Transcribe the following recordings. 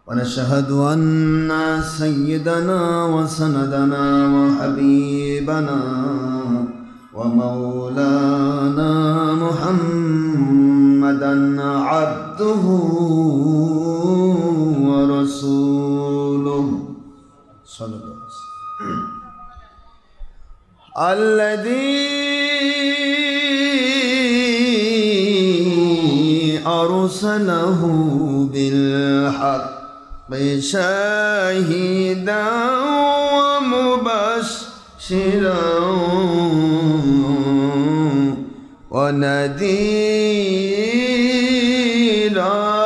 ونشهد أن سيدنا وسندنا وحبيبنا ومولانا محمدا عبده ورسوله صلى الله عليه وسلم الذي أرسله بالحق شاهدا ومبشرا ونذيرا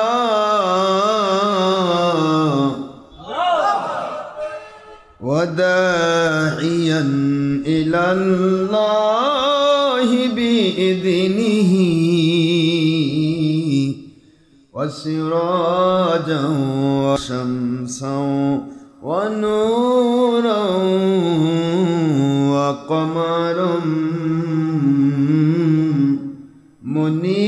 وداعيا إلى الله بإذنه وسراجا وشمسا ونورا وقمرا منيرا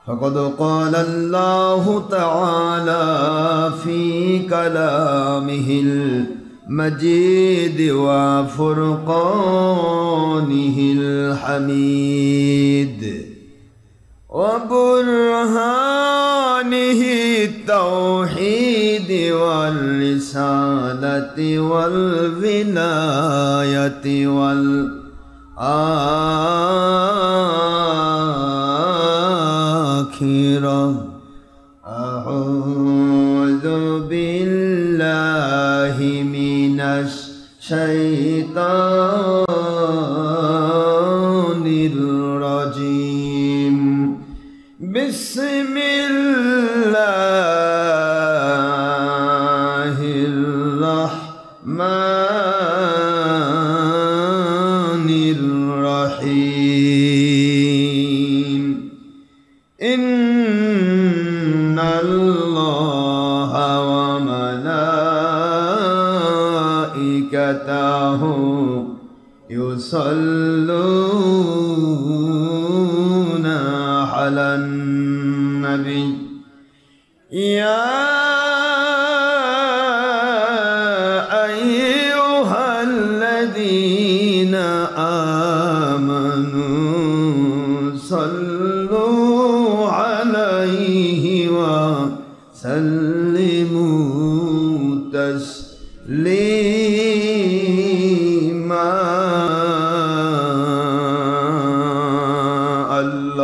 فقد قال الله تعالى في كلامه المجيد وفرقانه الحميد وبرهانه التوحيد والرسالة والولاية والآخرة أعوذ بالله من الشيطان الرجيم بسم الله الرحمن الرحيم إن الله وملائكته يصلون على النبي يا أيها الذين آمنوا صلوا عليه وسلموا تسليما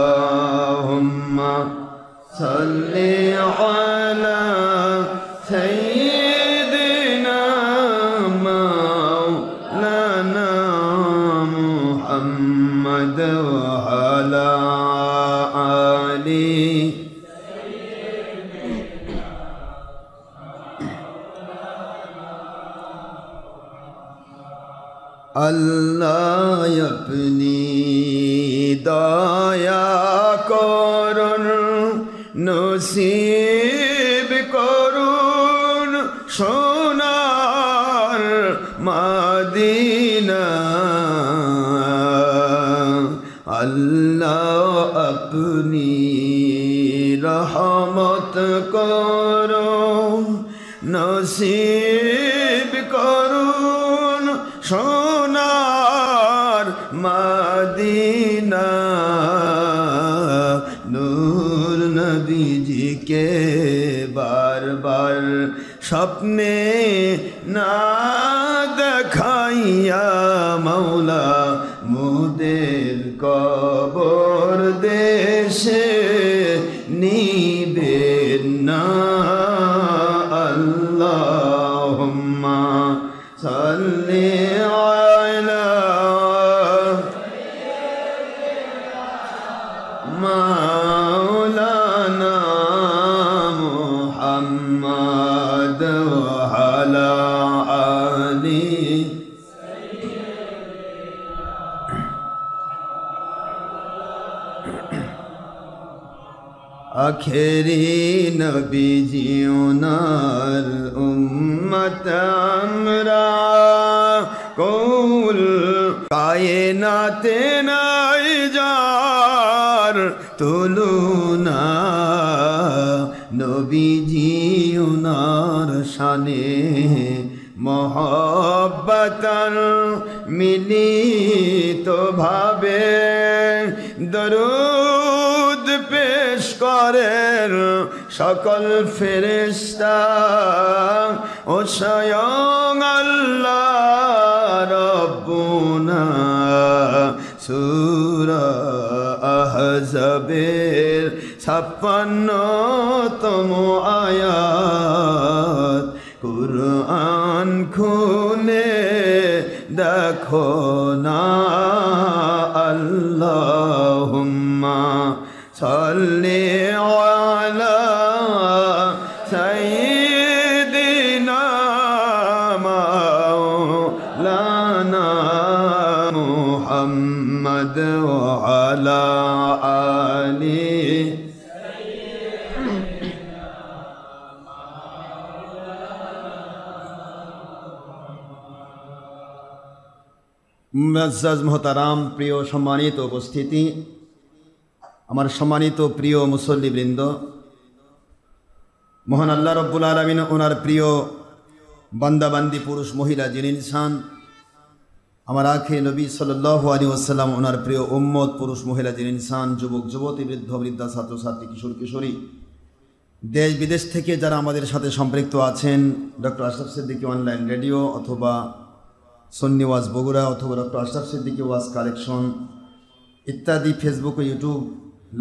اللهم صل على سيدنا مولانا محمد وعلى آله আল্লাহ আপনি দয়া করুন নসিব করুন সোনার মদিনা আল্লাহ আপনি রহমত করুন নসিব করুন সোনার মদিনা নূর নবীজিকে বারবার স্বপ্নে না দেখাইয়া মৌলা মুদের কবর দেশে নিবেন না আল্লাহুম্মা সাল্লি আলা মাওলানা মুহাম্মদ ওয়া আলা আলি আখেরি নবীজি ওনার উম্মত আমরা কুল কায়নাতে নাই যার তুলনা, নবীজি উনার শানে মহব্বতন মিলিত ভাবে দরুদ পেশ করেন সকল ফেরেশতা ও স্বয়ং আল্লাহ রব্বুনা। সূরা আহজাবের 56তম আয়াত, কুরআন খুলে দেখো না। আল্লাহুম্মা সাল্লি আলা সাইয়্যিদিনা মাওলানা মুহাম্মদ ওয়া আলা আলিহি। মুআজ্জাজ মোহতারাম, প্রিয় সম্মানিত উপস্থিতি, আমার সম্মানিত প্রিয় মুসল্লিবৃন্দ, মহান আল্লাহ রব্বুল আলামিন ওনার প্রিয় বান্দাবান্দি পুরুষ মহিলা যিনি ইনসান, আমার আখে নবী সাল্লাল্লাহু আলাইহি ওয়াসাল্লাম ওনার প্রিয় উম্মত পুরুষ মহিলা যিনি ইনসান, যুবক যুবতী, বৃদ্ধ বৃদ্ধা, ছাত্রছাত্রী, কিশোর কিশোরী, দেশ বিদেশ থেকে যারা আমাদের সাথে সম্পৃক্ত আছেন, doctor Ashraf Siddiqui online radio অথবা সুন্নি ওয়াজ বগুড়া অথবা ডক্টর আশরাফ সিদ্দিকী ওয়াজ কালেকশন ইত্যাদি ফেসবুক ও ইউটিউব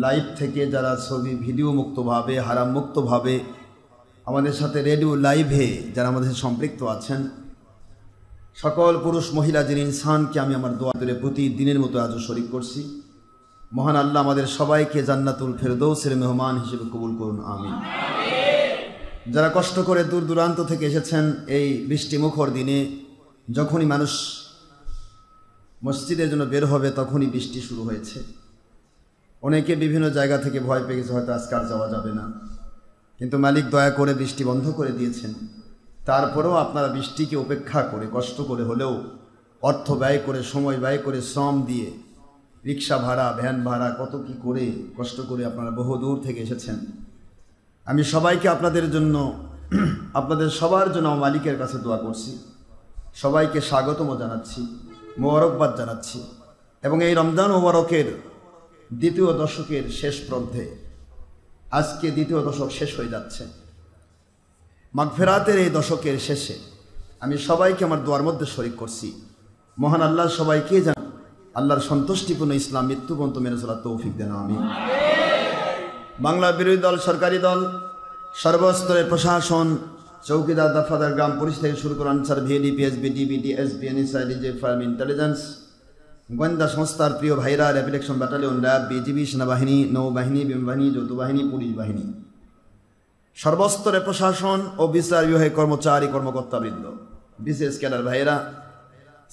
লাইভ থেকে যারা ছবি ভিডিও মুক্তভাবে, হারাম মুক্তভাবে আমাদের সাথে রেডিও লাইভে যারা আমাদের সাথে সম্পৃক্ত আছেন, সকল পুরুষ মহিলা যিনি ইনসানকে আমি আমার দোয়া করে প্রতিদিনের মতো আজও শরীক করছি। মহান আল্লাহ আমাদের সবাইকে জান্নাতুল ফেরদৌসের মেহমান হিসেবে কবুল করুন, আমিন। যারা কষ্ট করে দূর দূরান্ত থেকে এসেছেন এই বৃষ্টিমুখর দিনে, যখনই মানুষ মসজিদের জন্য বের হবে তখনই বৃষ্টি শুরু হয়েছে। অনেকে বিভিন্ন জায়গা থেকে ভয় পেয়ে গেছে, হয়তো আজকে আর যাওয়া যাবে না, কিন্তু মালিক দয়া করে বৃষ্টি বন্ধ করে দিয়েছেন। তারপরেও আপনারা বৃষ্টিকে উপেক্ষা করে কষ্ট করে হলেও অর্থ ব্যয় করে, সময় ব্যয় করে, শ্রম দিয়ে, রিক্সা ভাড়া, ভ্যান ভাড়া, কত কি করে কষ্ট করে আপনারা বহু দূর থেকে এসেছেন। আমি সবাইকে আপনাদের জন্য, আপনাদের সবার জন্য মালিকের কাছে দোয়া করছি। সবাইকে স্বাগতম জানাচ্ছি, মোবারকবাদ জানাচ্ছি, এবং এই রমজান মোবারকের দ্বিতীয় দশকের শেষ প্রান্তে, আজকে দ্বিতীয় দশক শেষ হয়ে যাচ্ছে, মাগফিরাতের এই দশকের শেষে আমি সবাইকে আমার দোয়ার মধ্যে শরীক করছি। মহান আল্লাহ সবাইকে যেন আল্লাহর সন্তুষ্টিপূর্ণ ইসলাম মৃত্যু পর্যন্ত মেনে চলার তৌফিক দেন, আমিন। বাংলা বিরোধী দল, সরকারি দল, সর্বস্তরের প্রশাসন, চৌকিদার, দফাদার, গ্রাম পুলিশ থেকে শুরু করে answer, VAD, PSB, DBT, SB, NSI, DJ, farm, intelligence, গোয়েন্দা সংস্থার প্রিয় ভাইরা, rapid action battalion, RAB, BGB, সেনাবাহিনী, নৌবাহিনী, বিমানবাহিনী, যৌথ বাহিনী, পুলিশ বাহিনী, সর্বস্তরের প্রশাসন ও বিচার বিভাগের কর্মচারী, কর্মকর্তাবৃন্দ, বিশেষ ক্যাডার ভাইয়েরা,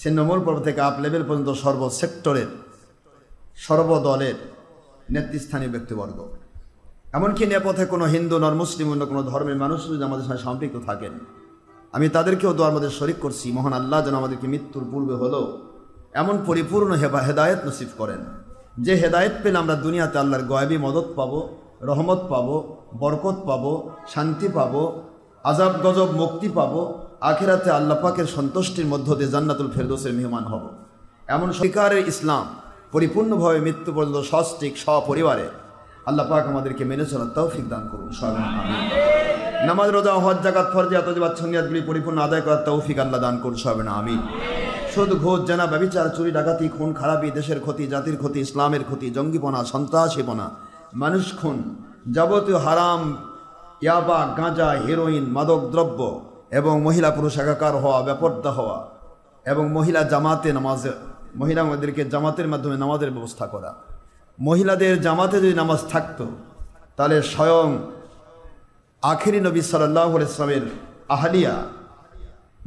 ছিন্নমূল পর্ব থেকে আপ লেভেল পর্যন্ত সর্ব সেক্টরের, সর্বদলের নেতৃস্থানীয় ব্যক্তিবর্গ, এমনকি নেপথ্যে কোনো হিন্দু, নন মুসলিম, অন্য কোনো ধর্মের মানুষ যদি আমাদের সাথে সম্পৃক্ত থাকেন, আমি তাদেরকেও দোয়ার মধ্যে শরীক করছি। মহান আল্লাহ যেন আমাদেরকে মৃত্যুর পূর্বে হলেও এমন পরিপূর্ণ হেদায়েত নসিব করেন, যে হেদায়েত পেলে আমরা দুনিয়াতে আল্লাহর গয়েবী মদত পাবো, রহমত পাবো, বরকত পাবো, শান্তি পাবো, আজাব গজব মুক্তি পাবো, আখিরাতে আল্লাহ পাকের সন্তুষ্টির মধ্য দিয়ে জান্নাতুল ফেরদৌসের মেহমান হব। এমন সরকারের ইসলাম পরিপূর্ণভাবে মৃত্যু পর্যন্ত সস্ত্রীক সপরিবারে আল্লাহ পাক আমাদেরকে মেনে চলার তৌফিক দান করুন, আমিন। নামাজ, রোজা, হজ, যাকাত, ফরজিয়াত, ওয়াজিবাত, সুন্নিয়াতগুলি পরিপূর্ণ আদায় করার তৌফিক আল্লাহ দান করুন, আমিন। সুদ, ঘুষ, জেনা, ব্যভিচার, চুরি, ডাকাতি, খুন খারাপি, দেশের ক্ষতি, জাতির ক্ষতি, ইসলামের ক্ষতি, জঙ্গিপনা, সন্ত্রাসীপনা, মানুষ খুন, যাবতীয় হারাম, ইয়াবা, গাঁজা, হেরোইন, মাদক দ্রব্য এবং মহিলা পুরুষ একাকার হওয়া, বেপর্দা হওয়া এবং মহিলা জামাতে নামাজে, মহিলাদেরকে জামাতের মাধ্যমে নামাজের ব্যবস্থা করা, মহিলাদের জামাতে যদি নামাজ থাকতো তাহলে স্বয়ং আখিরি নবী সাল্লাল্লাহু আলাইহি ওয়াসাল্লামের আহলিয়া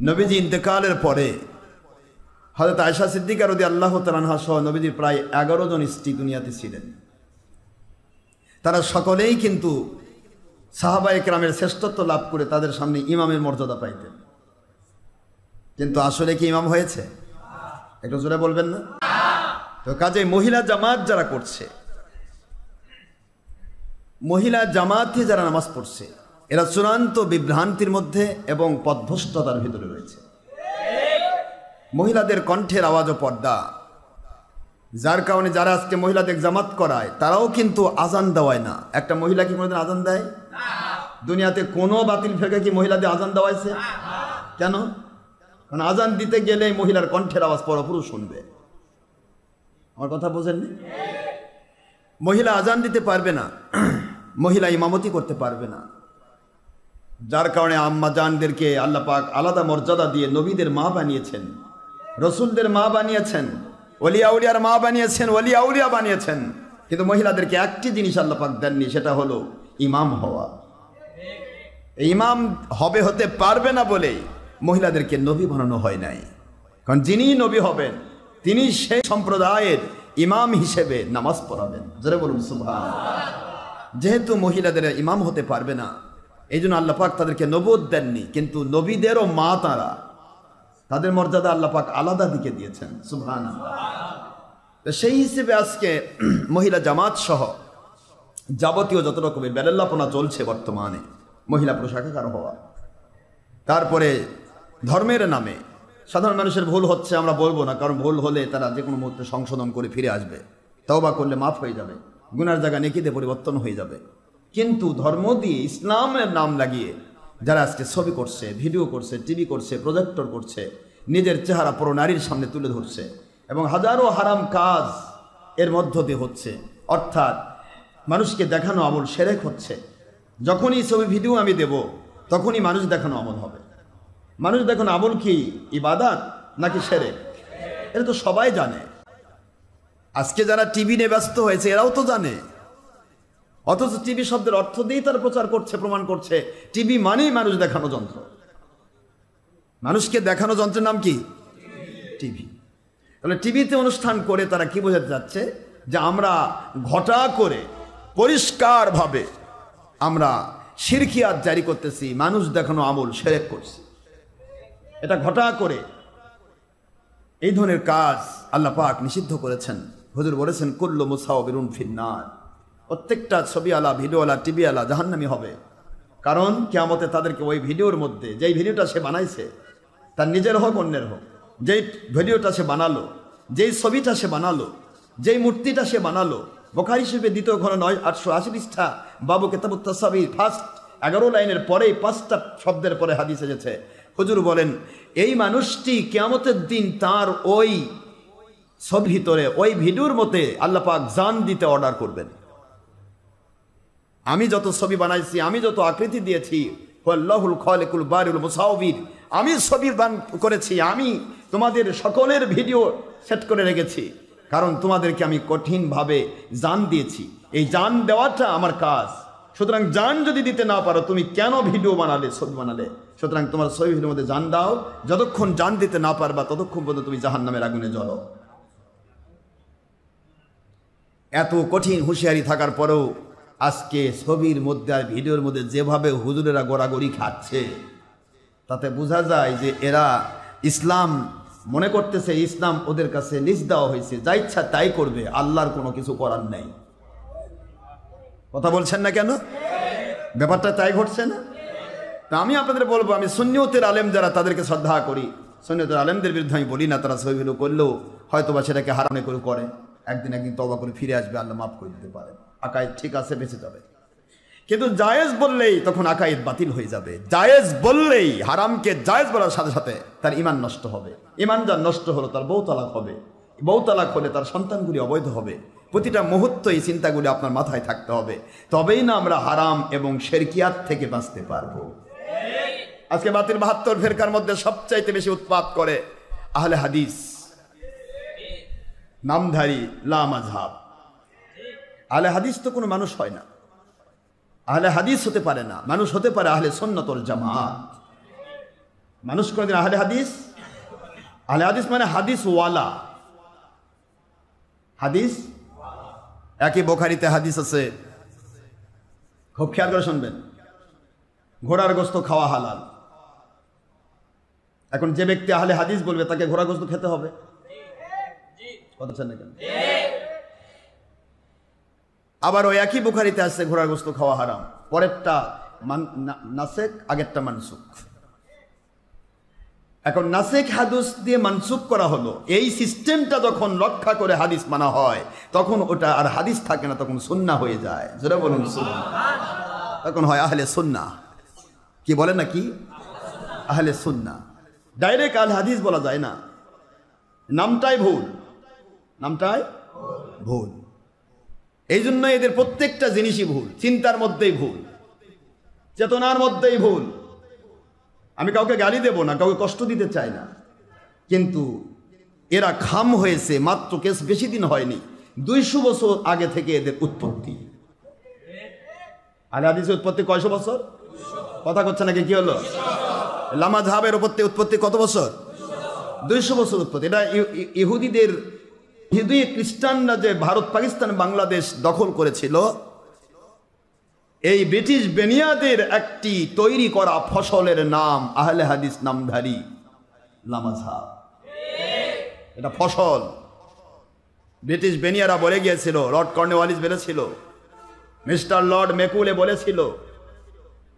নবীজি ইন্তেকালের পরে হযরত আয়েশা সিদ্দিকা রাদিয়াল্লাহু তাআলা আনহা সহ নবীজির প্রায় 11 জন স্ত্রী দুনিয়াতে ছিলেন। তারা সকলেই কিন্তু সাহাবায়ে কেরামের শ্রেষ্ঠত্ব লাভ করে তাদের সামনে ইমামের মর্যাদা পাইতেন। কিন্তু আসলে কি ইমাম হয়েছে? একটু জোরে বলবেন না? তো কাজে মহিলা জামাত যারা করছে, মহিলা জামাতে যারা নামাজ পড়ছে, এরা চূড়ান্ত বিভ্রান্তির মধ্যে এবং পথভ্রষ্টতার ভিতরে রয়েছে। মহিলাদের কণ্ঠের আওয়াজ ও পর্দা, যার কারণে যারা আজকে মহিলাদের জামাত করায় তারাও কিন্তু আজান দেওয়ায় না। একটা মহিলা কি কোনোদিন আজান দেয়? দুনিয়াতে কোনো বাতিল ফেরকা কি মহিলাদের আজান দেওয়াইছে? কেন? কারণ আজান দিতে গেলে মহিলার কণ্ঠের আওয়াজ পুরো শুনবে। আমার কথা বোঝেননি? মহিলা আজান দিতে পারবে না, মহিলা ইমামতি করতে পারবে না, যার কারণে আম্মা জানদেরকে আল্লাহ পাক আলাদা মর্যাদা দিয়ে নবীদের মা বানিয়েছেন, রসুলদের মা বানিয়েছেন, ওলিয়া উলিয়ার মা বানিয়েছেন, ওলিয়া উলিয়া বানিয়েছেন। কিন্তু মহিলাদেরকে একটি জিনিস আল্লাহ পাক দেননি, সেটা হলো ইমাম হওয়া। ইমাম হতে পারবে না বলেই মহিলাদেরকে নবী বানানো হয় নাই। কারণ যিনি নবী হবেন তিনি সেই সম্প্রদায়ের ইমাম হিসেবে নামাজ পড়াবেন। যারা বলুন সুবহানাল্লাহ। যেহেতু মহিলাদের ইমাম হতে পারবে না, এই জন্য আল্লাহ পাক তাদেরকে নবুয়ত দেননি, কিন্তু নবীদেরও মা তারা, তাদের মর্যাদা আল্লাহ পাক আলাদা দিকে দিয়েছেন। সুবহানাল্লাহ। তো সেই হিসেবে আজকে মহিলা জামাত সহ যাবতীয় যত রকমের বেলাল্লাপনা চলছে বর্তমানে, মহিলা পোশাকার হওয়া, তারপরে ধর্মের নামে সাধারণ মানুষের ভুল হচ্ছে, আমরা বলবো না, কারণ ভুল হলে তারা যে কোনো মুহূর্তে সংশোধন করে ফিরে আসবে, তওবা করলে মাফ হয়ে যাবে, গুনার জায়গা নেকিতে পরিবর্তন হয়ে যাবে। কিন্তু ধর্ম দিয়ে ইসলামের নাম লাগিয়ে যারা আজকে ছবি করছে, ভিডিও করছে, টিভি করছে, প্রজেক্টর করছে, নিজের চেহারা পুরো নারীর সামনে তুলে ধরছে এবং হাজারো হারাম কাজ এর মধ্য দিয়ে হচ্ছে, অর্থাৎ মানুষকে দেখানো আমল শিরক হচ্ছে। যখনই ছবি ভিডিও আমি দেব তখনই মানুষ দেখানো আমল হবে। মানুষ দেখানো আমল কি ইবাদত নাকি শিরক? এটা তো সবাই জানে। আজকে যারা টিভি নিয়ে ব্যস্ত হয়েছে এরাও তো জানে, অথচ টিভি শব্দের অর্থ দিয়েই তারা প্রচার করছে, প্রমাণ করছে টিভি মানেই মানুষ দেখানো যন্ত্র। মানুষকে দেখানো যন্ত্রের নাম কি? টিভি। তাহলে টিভিতে অনুষ্ঠান করে তারা কি বোঝাতে যাচ্ছে? যে আমরা ঘটা করে পরিষ্কারভাবে আমরা শিরকিয়াত জারি করতেছি, মানুষ দেখানো আমল শিরক করছি। এটা ঘটা করে এই ধরনের কাজ আল্লাহ পাক নিষিদ্ধ করেছেন। হুজুর বলেছেন কুল্লু মুসাওবিরুন ফিন্নার, প্রত্যেকটা ছবিওয়ালা, ভিডিওওয়ালা, টিভিওয়ালা জাহান্নামী হবে। কারণ কিয়ামতে তাদেরকে ওই ভিডিওর মধ্যে, যেই ভিডিওটা সে বানাইছে, তার নিজের হোক অন্যের হোক, যেই ভিডিওটা সে বানালো, যেই ছবিটা সে বানালো, যেই মূর্তিটা সে বানালো, বুখারী শরীফে 2 খণ্ড 880 পৃষ্ঠা বাবু কিতাবুত তাসাবির ফার্স্ট 11 লাইনের পরেই 5টা শব্দের পরে হাদিস এসেছে। হুজুর বলেন এই মানুষটি কিয়ামতের দিন তার ওই ছবির ভিতরে, ওই ভিডিওর মধ্যে আল্লাহ পাক জান দিতে অর্ডার করবেন। আমি যত ছবি বানাইছি, আমি যত আকৃতি দিয়েছি, আল্লাহুল খালিকুল বারিউল মুসাওবির, আমি ছবি দান করেছি, আমি তোমাদের সকলের ভিডিও সেট করে রেখেছি, কারণ তোমাদেরকে আমি কঠিনভাবে জান দিয়েছি। এই জান দেওয়াটা আমার কাজ। সুতরাং জান যদি দিতে না পারো, তুমি কেন ভিডিও বানালে, ছবি বানালে? সুতরাং তোমার ছবি ভিডিওর মধ্যে জান দাও। যতক্ষণ জান দিতে না পারবা ততক্ষণ পর্যন্ত তুমি জাহান্নামের আগুনে জ্বলো। এত কঠিন হুঁশিয়ারি থাকার পরেও আজকে ছবির মধ্যে আর ভিডিওর মধ্যে যেভাবে হুজুরেরা গড়াগড়ি খাচ্ছে, তাতে বোঝা যায় যে এরা ইসলাম মনে করতেছে, ইসলাম ওদের কাছে লিস্ট দেওয়া হয়েছে, যা ইচ্ছা তাই করবে, আল্লাহর কোনো কিছু করার নেই। কথা বলছেন না কেন? ব্যাপারটা তাই ঘটছে না? তা আমি আপনাদের বলবো, আমি সুন্নিয়তের আলেম যারা, তাদেরকে শ্রদ্ধা করি। সুন্নিয়তের আলেমদের বিরুদ্ধে আমি বলি না, তারা ছবি ভিডিও করলেও হয়তোবা সেটাকে হারামে করে একদিন তওবা করে ফিরে আসবে, আল্লাহ মাফ করে দিতে পারে, আকায়েদ ঠিক আছে, বেঁচে যাবে। কিন্তু জায়েজ বললেই তখন আকায়েদ বাতিল হয়ে যাবে। জায়েজ বললেই, হারামকে জায়েজ বলার সাথে সাথে তার ঈমান নষ্ট হবে। ঈমান যার নষ্ট হলো তার বউ তালাক হবে, বউ তালাক হলে তার সন্তানগুলি অবৈধ হবে। প্রতিটা মুহূর্ত এই চিন্তাগুলি আপনার মাথায় থাকতে হবে, তবেই না আমরা হারাম এবং শিরকিয়াত থেকে বাঁচতে পারবো। আজকে বাতিল 72 ফিরকার মধ্যে সবচাইতে বেশি উৎপাত করে আহলে হাদিস, নামধারী লা মাযহাব। আহলে হাদিস তো কোনো মানুষ হয় না, আহলে হাদিস হতে পারে না। মানুষ হতে পারে আহলে সুন্নাত ওয়াল জামাত। মানুষ কোনদিন আহলে হাদিস, আহলে হাদিস মানে হাদিস ওয়ালা। হাদিস একই বুখারীতে হাদিস আছে, খুব খেয়াল করে শুনবেন, ঘোড়ার গোশত খাওয়া হালাল। এখন যে ব্যক্তি আহলে হাদিস বলবে তাকে ঘোড়ার গোশত খেতে হবে? কথা বলছেন না কেন? আবার ওই একই বুখারীতে আসছে ঘোড়ার গোশত খাওয়া হারাম, পরেরটা নাসেক, আগেরটা মানসুখ। এখন নাসেক হাদিস দিয়ে মানসুখ করা হলো, এই সিস্টেমটা যখন রক্ষা করে হাদিস মানা হয় তখন ওটা আর হাদিস থাকে না, তখন সুন্নাহ হয়ে যায়। যেটা বলুন সুন্নাহ, তখন হয় আহলে সুন্নাহ। কি বলে না, কি আহলে সুন্নাহ। ডাইরেক্ট আল হাদিস বলা যায় না, নামটাই ভুল, নামটাই ভুল। এই জন্য এদের প্রত্যেকটা জিনিসই ভুল, চিন্তার মধ্যেই ভুল, চেতনার মধ্যেই ভুল। আমি কাউকে গালি দেব না, কাউকে কষ্ট দিতে চাই না, কিন্তু এরা খাম হয়েছে মাত্র কেস বেশি দিন হয়নি, 200 বছর আগে থেকে এদের উৎপত্তি। আলে হাদিসের উৎপত্তি কয়শো বছর? কথা করছে নাকি? কি হলো? লামাযহাবের উৎপত্তি কত বছর? 200 বছর উৎপত্তি। এটা ইহুদিদের, ইহুদি খ্রিস্টানরা যে ভারত, পাকিস্তান, বাংলাদেশ দখল করেছিল, এই ব্রিটিশ বেনিয়াদের একটি তৈরি করা ফসলের নাম আহলে হাদিস নামধারী লামাযহাব। এটা ফসল। ব্রিটিশ বেনিয়ারা বলে গিয়েছিল, লর্ড কর্নওয়ালিস বলেছিল, মিস্টার লর্ড মেকুলে বলেছিল,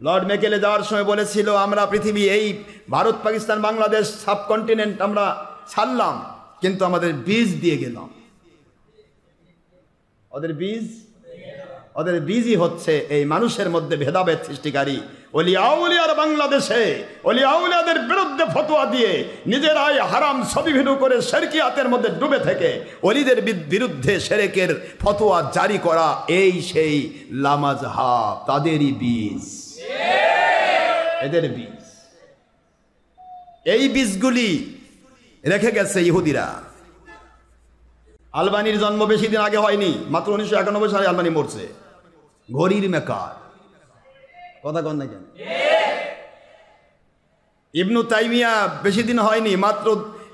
লর্ড মেকেলে যাওয়ার সময় বলেছিল, আমরা পৃথিবী, এই ভারত, পাকিস্তান, বাংলাদেশ সাবকন্টিনেন্ট আমরা ছাড়লাম, কিন্তু আমাদের বীজ দিয়ে গেলাম। ওদের বীজই হচ্ছে এই মানুষের মধ্যে ভেদাভেদ সৃষ্টিকারী। ওলিয়া উলিয়ার বাংলাদেশে ওলিয়া উলিয়াদের বিরুদ্ধে ফতোয়া দিয়ে নিজেরাই হারাম ছবি ভিডিও করে শিরকিয়াতের মধ্যে ডুবে থেকে ওলিদের বিরুদ্ধে শিরকের ফতোয়া জারি করা, এই সেই লামাযহাব, তাদেরই বীজ, এদের বীজ। এই বীজগুলি রেখে গেছে ইহুদিরা। আলবানির জন্ম বেশি দিন আগে হয়নি, মাত্র 1991 সালে আলবানি মরছে। ঘড়ির মেকার, কথা কন না কেন? ইবনু তাইমিয়া বেশি দিন হয়নি, মাত্র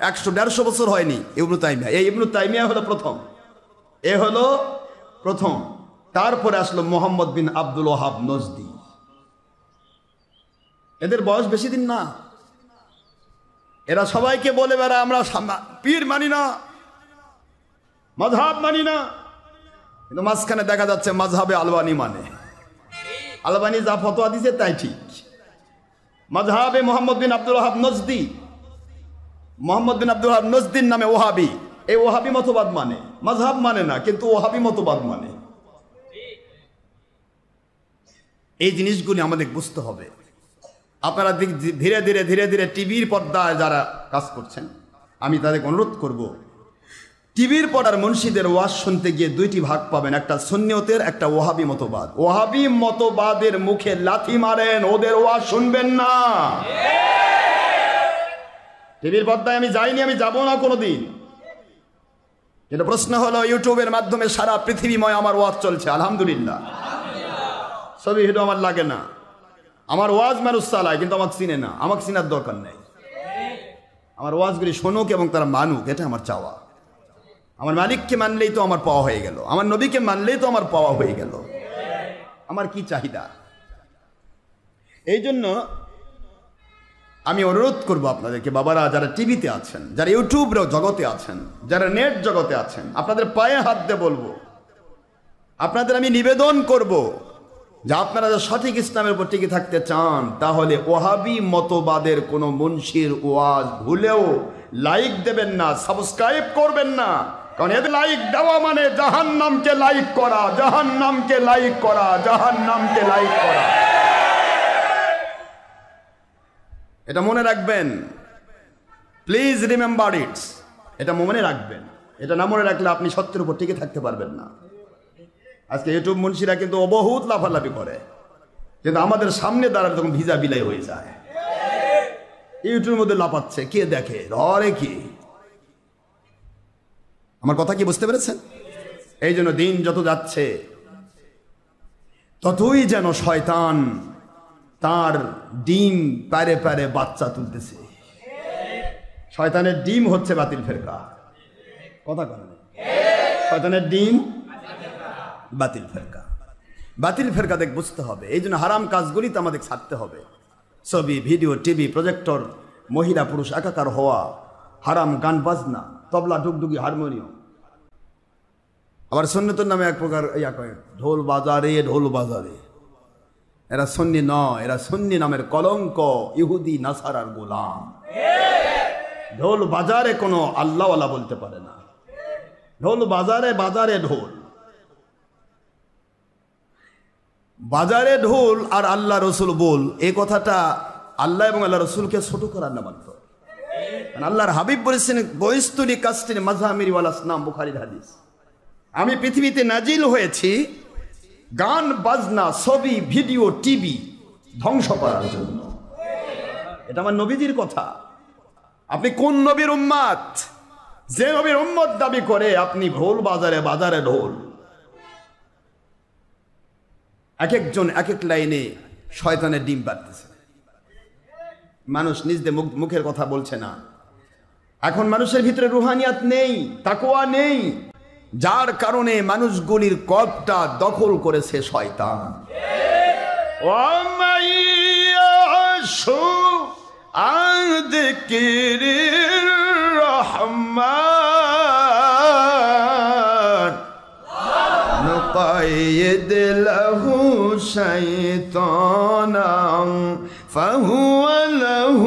100-150 বছর হয়নি ইবনু তাইমিয়া। এই ইবনু তাইমিয়া হলো প্রথম, এ হলো প্রথম। তারপরে আসলো মোহাম্মদ বিন আব্দুল ওয়াহাব নজদি। এদের বয়স বেশি দিন না। এরা সবাইকে বলে বেড়ায়, আমরা পীর মানি না, মাযহাব মানি না, কিন্তু মাঝখানে দেখা যাচ্ছে মাযহাবে আলবানি মানে। আলবানি যা ফতোয়া দিছে তাই ঠিক। মাযহাবে মোহাম্মদ বিন আব্দুল ওয়াহাব নজদি, মোহাম্মদ বিন আব্দুল ওয়াহাব নজদির নামে ওহাবি, এই ওহাবি মতবাদ মানে, মাযহাব মানে না, কিন্তু ওহাবি মতবাদ মানে। এই জিনিসগুলি আমাদের বুঝতে হবে। আপনারা ধীরে ধীরে ধীরে ধীরে টিভির পর্দায় যারা কাজ করছেন, আমি তাদেরকে অনুরোধ করব, টিভির পর্দার মুন্সিদের ওয়াজ শুনতে গিয়ে 2টি ভাগ পাবেন, একটা সুন্নিয়তের, একটা ওহাবি মতবাদ। ওহাবি মতবাদের মুখে লাথি মারেন, ওদের ওয়াজ শুনবেন না। টিভির পর্দায় আমি যাইনি, আমি যাব না কোনোদিন। কিন্তু প্রশ্ন হলো, ইউটিউবের মাধ্যমে সারা পৃথিবীময় আমার ওয়াজ চলছে, আলহামদুলিল্লাহ। ছবি ভিডিও আমার লাগে না, আমার ওয়াজ মানুষ চালায়, কিন্তু আমাকে চিনে না। আমাকে চিনার দরকার নেই, আমার ওয়াজগুলি শুনুক এবং তারা মানুক, এটা আমার চাওয়া। আমার মালিককে মানলেই তো আমার পাওয়া হয়ে গেল, আমার নবীকে মানলেই তো আমার পাওয়া হয়ে গেল। আমার কি চাহিদা? এই জন্য আমি অনুরোধ করব আপনাদেরকে, বাবারা যারা টিভিতে আছেন, যারা ইউটিউব জগতে আছেন, যারা নেট জগতে আছেন, আপনাদের পায়ে হাত দিয়ে বলবো, আপনাদের আমি নিবেদন করব যে আপনারা যদি সঠিক ইসলামের উপর টিকে থাকতে চান, তাহলে ওহাবি মতবাদের কোনো মুন্সির ওয়াজ ভুলেও লাইক দেবেন না, সাবস্ক্রাইব করবেন না। কারণ এদের লাইক দেওয়া মানে জাহান্নামকে লাইক করা, জাহান্নামকে লাইক করা, জাহান্নামকে লাইক করা। এটা মনে রাখবেন, প্লিজ রিমেম্বার ইট। এটা মনে রাখবেন, এটা না মনে রাখলে আপনি সত্যের উপর টিকে থাকতে পারবেন না। আজকে ইউটিউব মুন্সিরা কিন্তু বহুত লাফালাফি করে, কিন্তু আমাদের সামনে দাঁড়ালে তখন ভিজা বিলাই হয়ে যায়। ইউটিউবের মধ্যে লাফাচ্ছে, কে দেখে, ধরে কি? আমার কথা কি বুঝতে পেরেছেন? এই জন্য দিন যত যাচ্ছে ততই যেন শয়তান তার ডিম পারে পারে বাচ্চা তুলতেছে। শয়তানের ডিম হচ্ছে বাতিল ফেরকা, কথা বলেন। শয়তানের ডিম বাতিল ফেরকা, বাতিল ফেরকা দেখ বুঝতে হবে। এই জন্য হারাম কাজগুলি তো আমাদের ছাড়তে হবে। ছবি, ভিডিও, টিভি, প্রজেক্টর, মহিলা পুরুষ একাকার হওয়া, হারাম গান বাজনা, তবলা, ডুগডুগি, হারমোনিয়াম, আবার সুন্নতের নামে এক প্রকার ইয়া কয় ঢোল বাজারে ঢোল বাজারে। এরা সুন্নি নয়, এরা সুন্নি নামের কলঙ্ক, ইহুদি নাসারার গোলাম। ঢোল বাজারে কোনো আল্লাহওয়ালা বলতে পারে না। ঢোল বাজারে, বাজারে ঢোল, বাজারে ঢোল আর আল্লাহ রসুল বল, এই কথাটা আল্লাহ এবং আল্লাহ রসুলকে ছোট করার না মাত্র। আল্লাহর হাবিব বলেছেন বইস্তুলি কাস্তির মাঝামির ওয়ালাস নাম, বুখারীর হাদিস। আমি পৃথিবীতে নাজিল হয়েছি গান বাজনা, ছবি, ভিডিও, টিভি ধ্বংস করার জন্য। এটা আমার নবীজির কথা। আপনি কোন নবীর উম্মত? যে নবীর উম্মত দাবি করে আপনি ঢোল বাজারে, বাজারে ঢোল। এক একজন এক এক লাইনে শয়তানের ডিম পাড়তেছে। মানুষ নিজে মুখের কথা বলছে না। এখন মানুষের ভিতরে রুহানিয়াত নেই, তাকওয়া নেই, যার কারণে মানুষগুলির কল্পটা দখল করেছে শয়তান। نقيد له شيطانا فهو له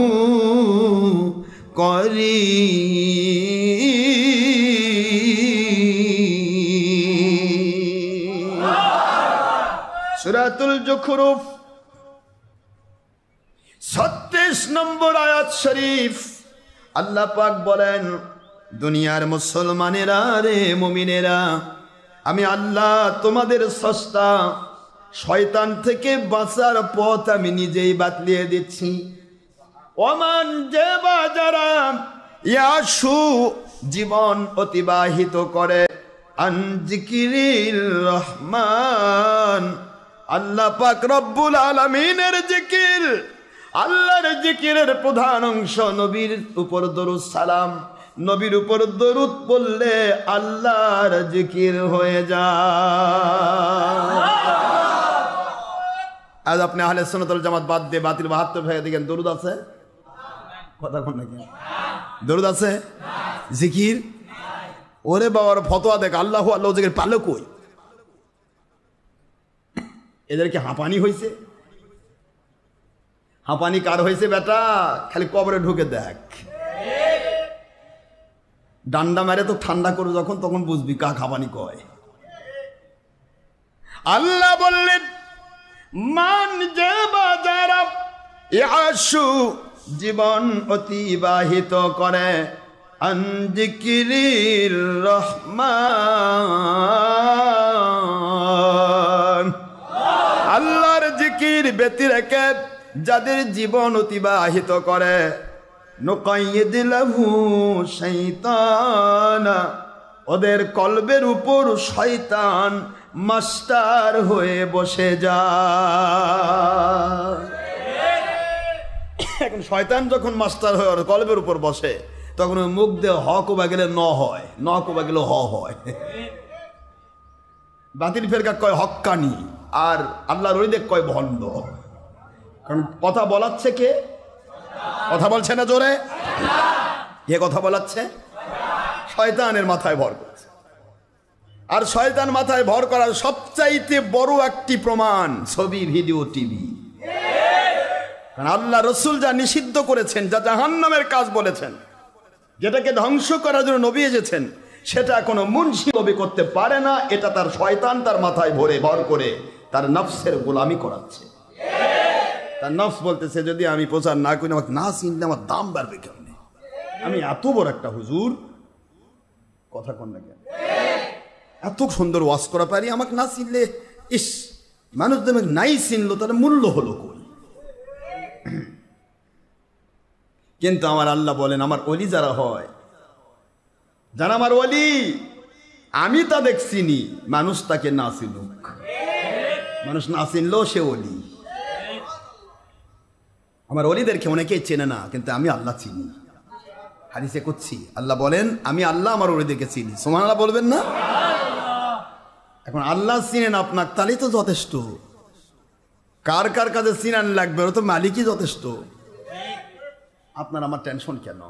قرين। সূরাতুল যুখরুফ 36 নম্বর আয়াত শরীফ। আল্লাহ পাক বলেন, দুনিয়ার মুসলমানেরা রে মুমিনেরা, আমি আল্লাহ তোমাদের স্রষ্টা, শয়তান থেকে বাঁচার পথ আমি নিজেই বাতলিয়ে দিচ্ছি। ওমান যে বা যারা ইয়াশু জীবন অতিবাহিত করে আন জিকিরির রহমান, আল্লাহ পাক রব্বুল আলামিনের জিকির, আল্লাহর জিকিরের প্রধান অংশ নবীর উপর দরুদ সালাম। নবীর উপর দরুদ পড়লে আল্লাহর জিকির হয়ে যায়। আজ আপনি আহলে সুন্নাত ওয়াল জামাত বাদ দিয়ে বাতিল 72 ভাগে দেখেন দরুদ আছে? কথা কোন নাকি দরুদ আছে? জিকির? ওরে বাবার ফতোয়া দেখ, আল্লাহু আল্লাহ জিকির পারলো কই? এদের কি হাঁপানি হয়েছে? হাঁপানি কার হয়েছে বেটা? খালি কবরে ঢুকে দেখ, ডান্ডা মারে তো ঠান্ডা করে যখন, তখন বুঝবি কা হাঁপানি কয়। আল্লাহ বললেন, মান যে বাজারা ইয়াশু জীবন অতিবাহিত করে আন যিকিরির রহমান, আল্লাহর জিকির ব্যতি রেখে যাদের জীবন অতিবাহিত করে, নুকাইয়িদ লাহু শাইতানা, ওদের কলবের উপর শয়তান মাস্টার হয়ে বসে যায়। এখন শয়তান যখন মাস্টার হয়ে ওর কলবের উপর বসে, তখন মুখ দিয়ে হ কোবা গেলে ন হয়, ন কোবা গেলে হ হয়। বাতিল ফেরকা কয় হক্কানি, আর আল্লাহর ওলিদের কয় ভণ্ড। কারণ কথা বলাচ্ছে কে? কথা বলছে না জোরে? কে কথা বলাচ্ছে? শয়তানের মাথায় ভর করছে। আর শয়তান মাথায় ভর করার সবচাইতে বড় একটি প্রমাণ ছবি, ভিডিও, টিভি। কারণ আল্লাহ রসুল যা নিষিদ্ধ করেছেন, যা জাহান্নামের কাজ বলেছেন, যেটাকে ধ্বংস করার জন্য নবী এসেছেন, সেটা কোনো মুনশি নবী করতে পারে না। এটা তার শয়তান তার মাথায় ভর করে তার নফসের গোলামি করাচ্ছে। তার নফস বলতেছে, যদি আমি প্রচার না করি, আমাকে না চিনলে আমার দাম বাড়বে কেমনে? আমি এত বড় একটা হুজুর, কথা কন না কেন, এত সুন্দর ওয়াজ করা পারি, আমাকে না চিনলে, ইস, মানুষ দেবে নাই চিনলো, তার মূল্য হলো কই? কিন্তু আমার আল্লাহ বলেন, আমার ওলি যারা হয়, যারা আমার ওলি, আমি তাদের চিনি, মানুষ তাকে না চিনুক। মানুষ না চিনলেও সে ওলি। আমার ওলিদেরকে অনেকেই চেনে না, কিন্তু আমি আল্লাহ চিনি। হাদিসে কুদসি আল্লাহ বলেন, আমি আল্লাহ আমার ওলিদেরকে চিনি। সুবহানাল্লাহ বলবেন না? এখন আল্লাহ চিনেন আপনার, তাহলেই তো যথেষ্ট। কার কার কাছে চিনান লাগবে, ওরা তো মালিকই যথেষ্ট। আপনার আমার টেনশন কেন?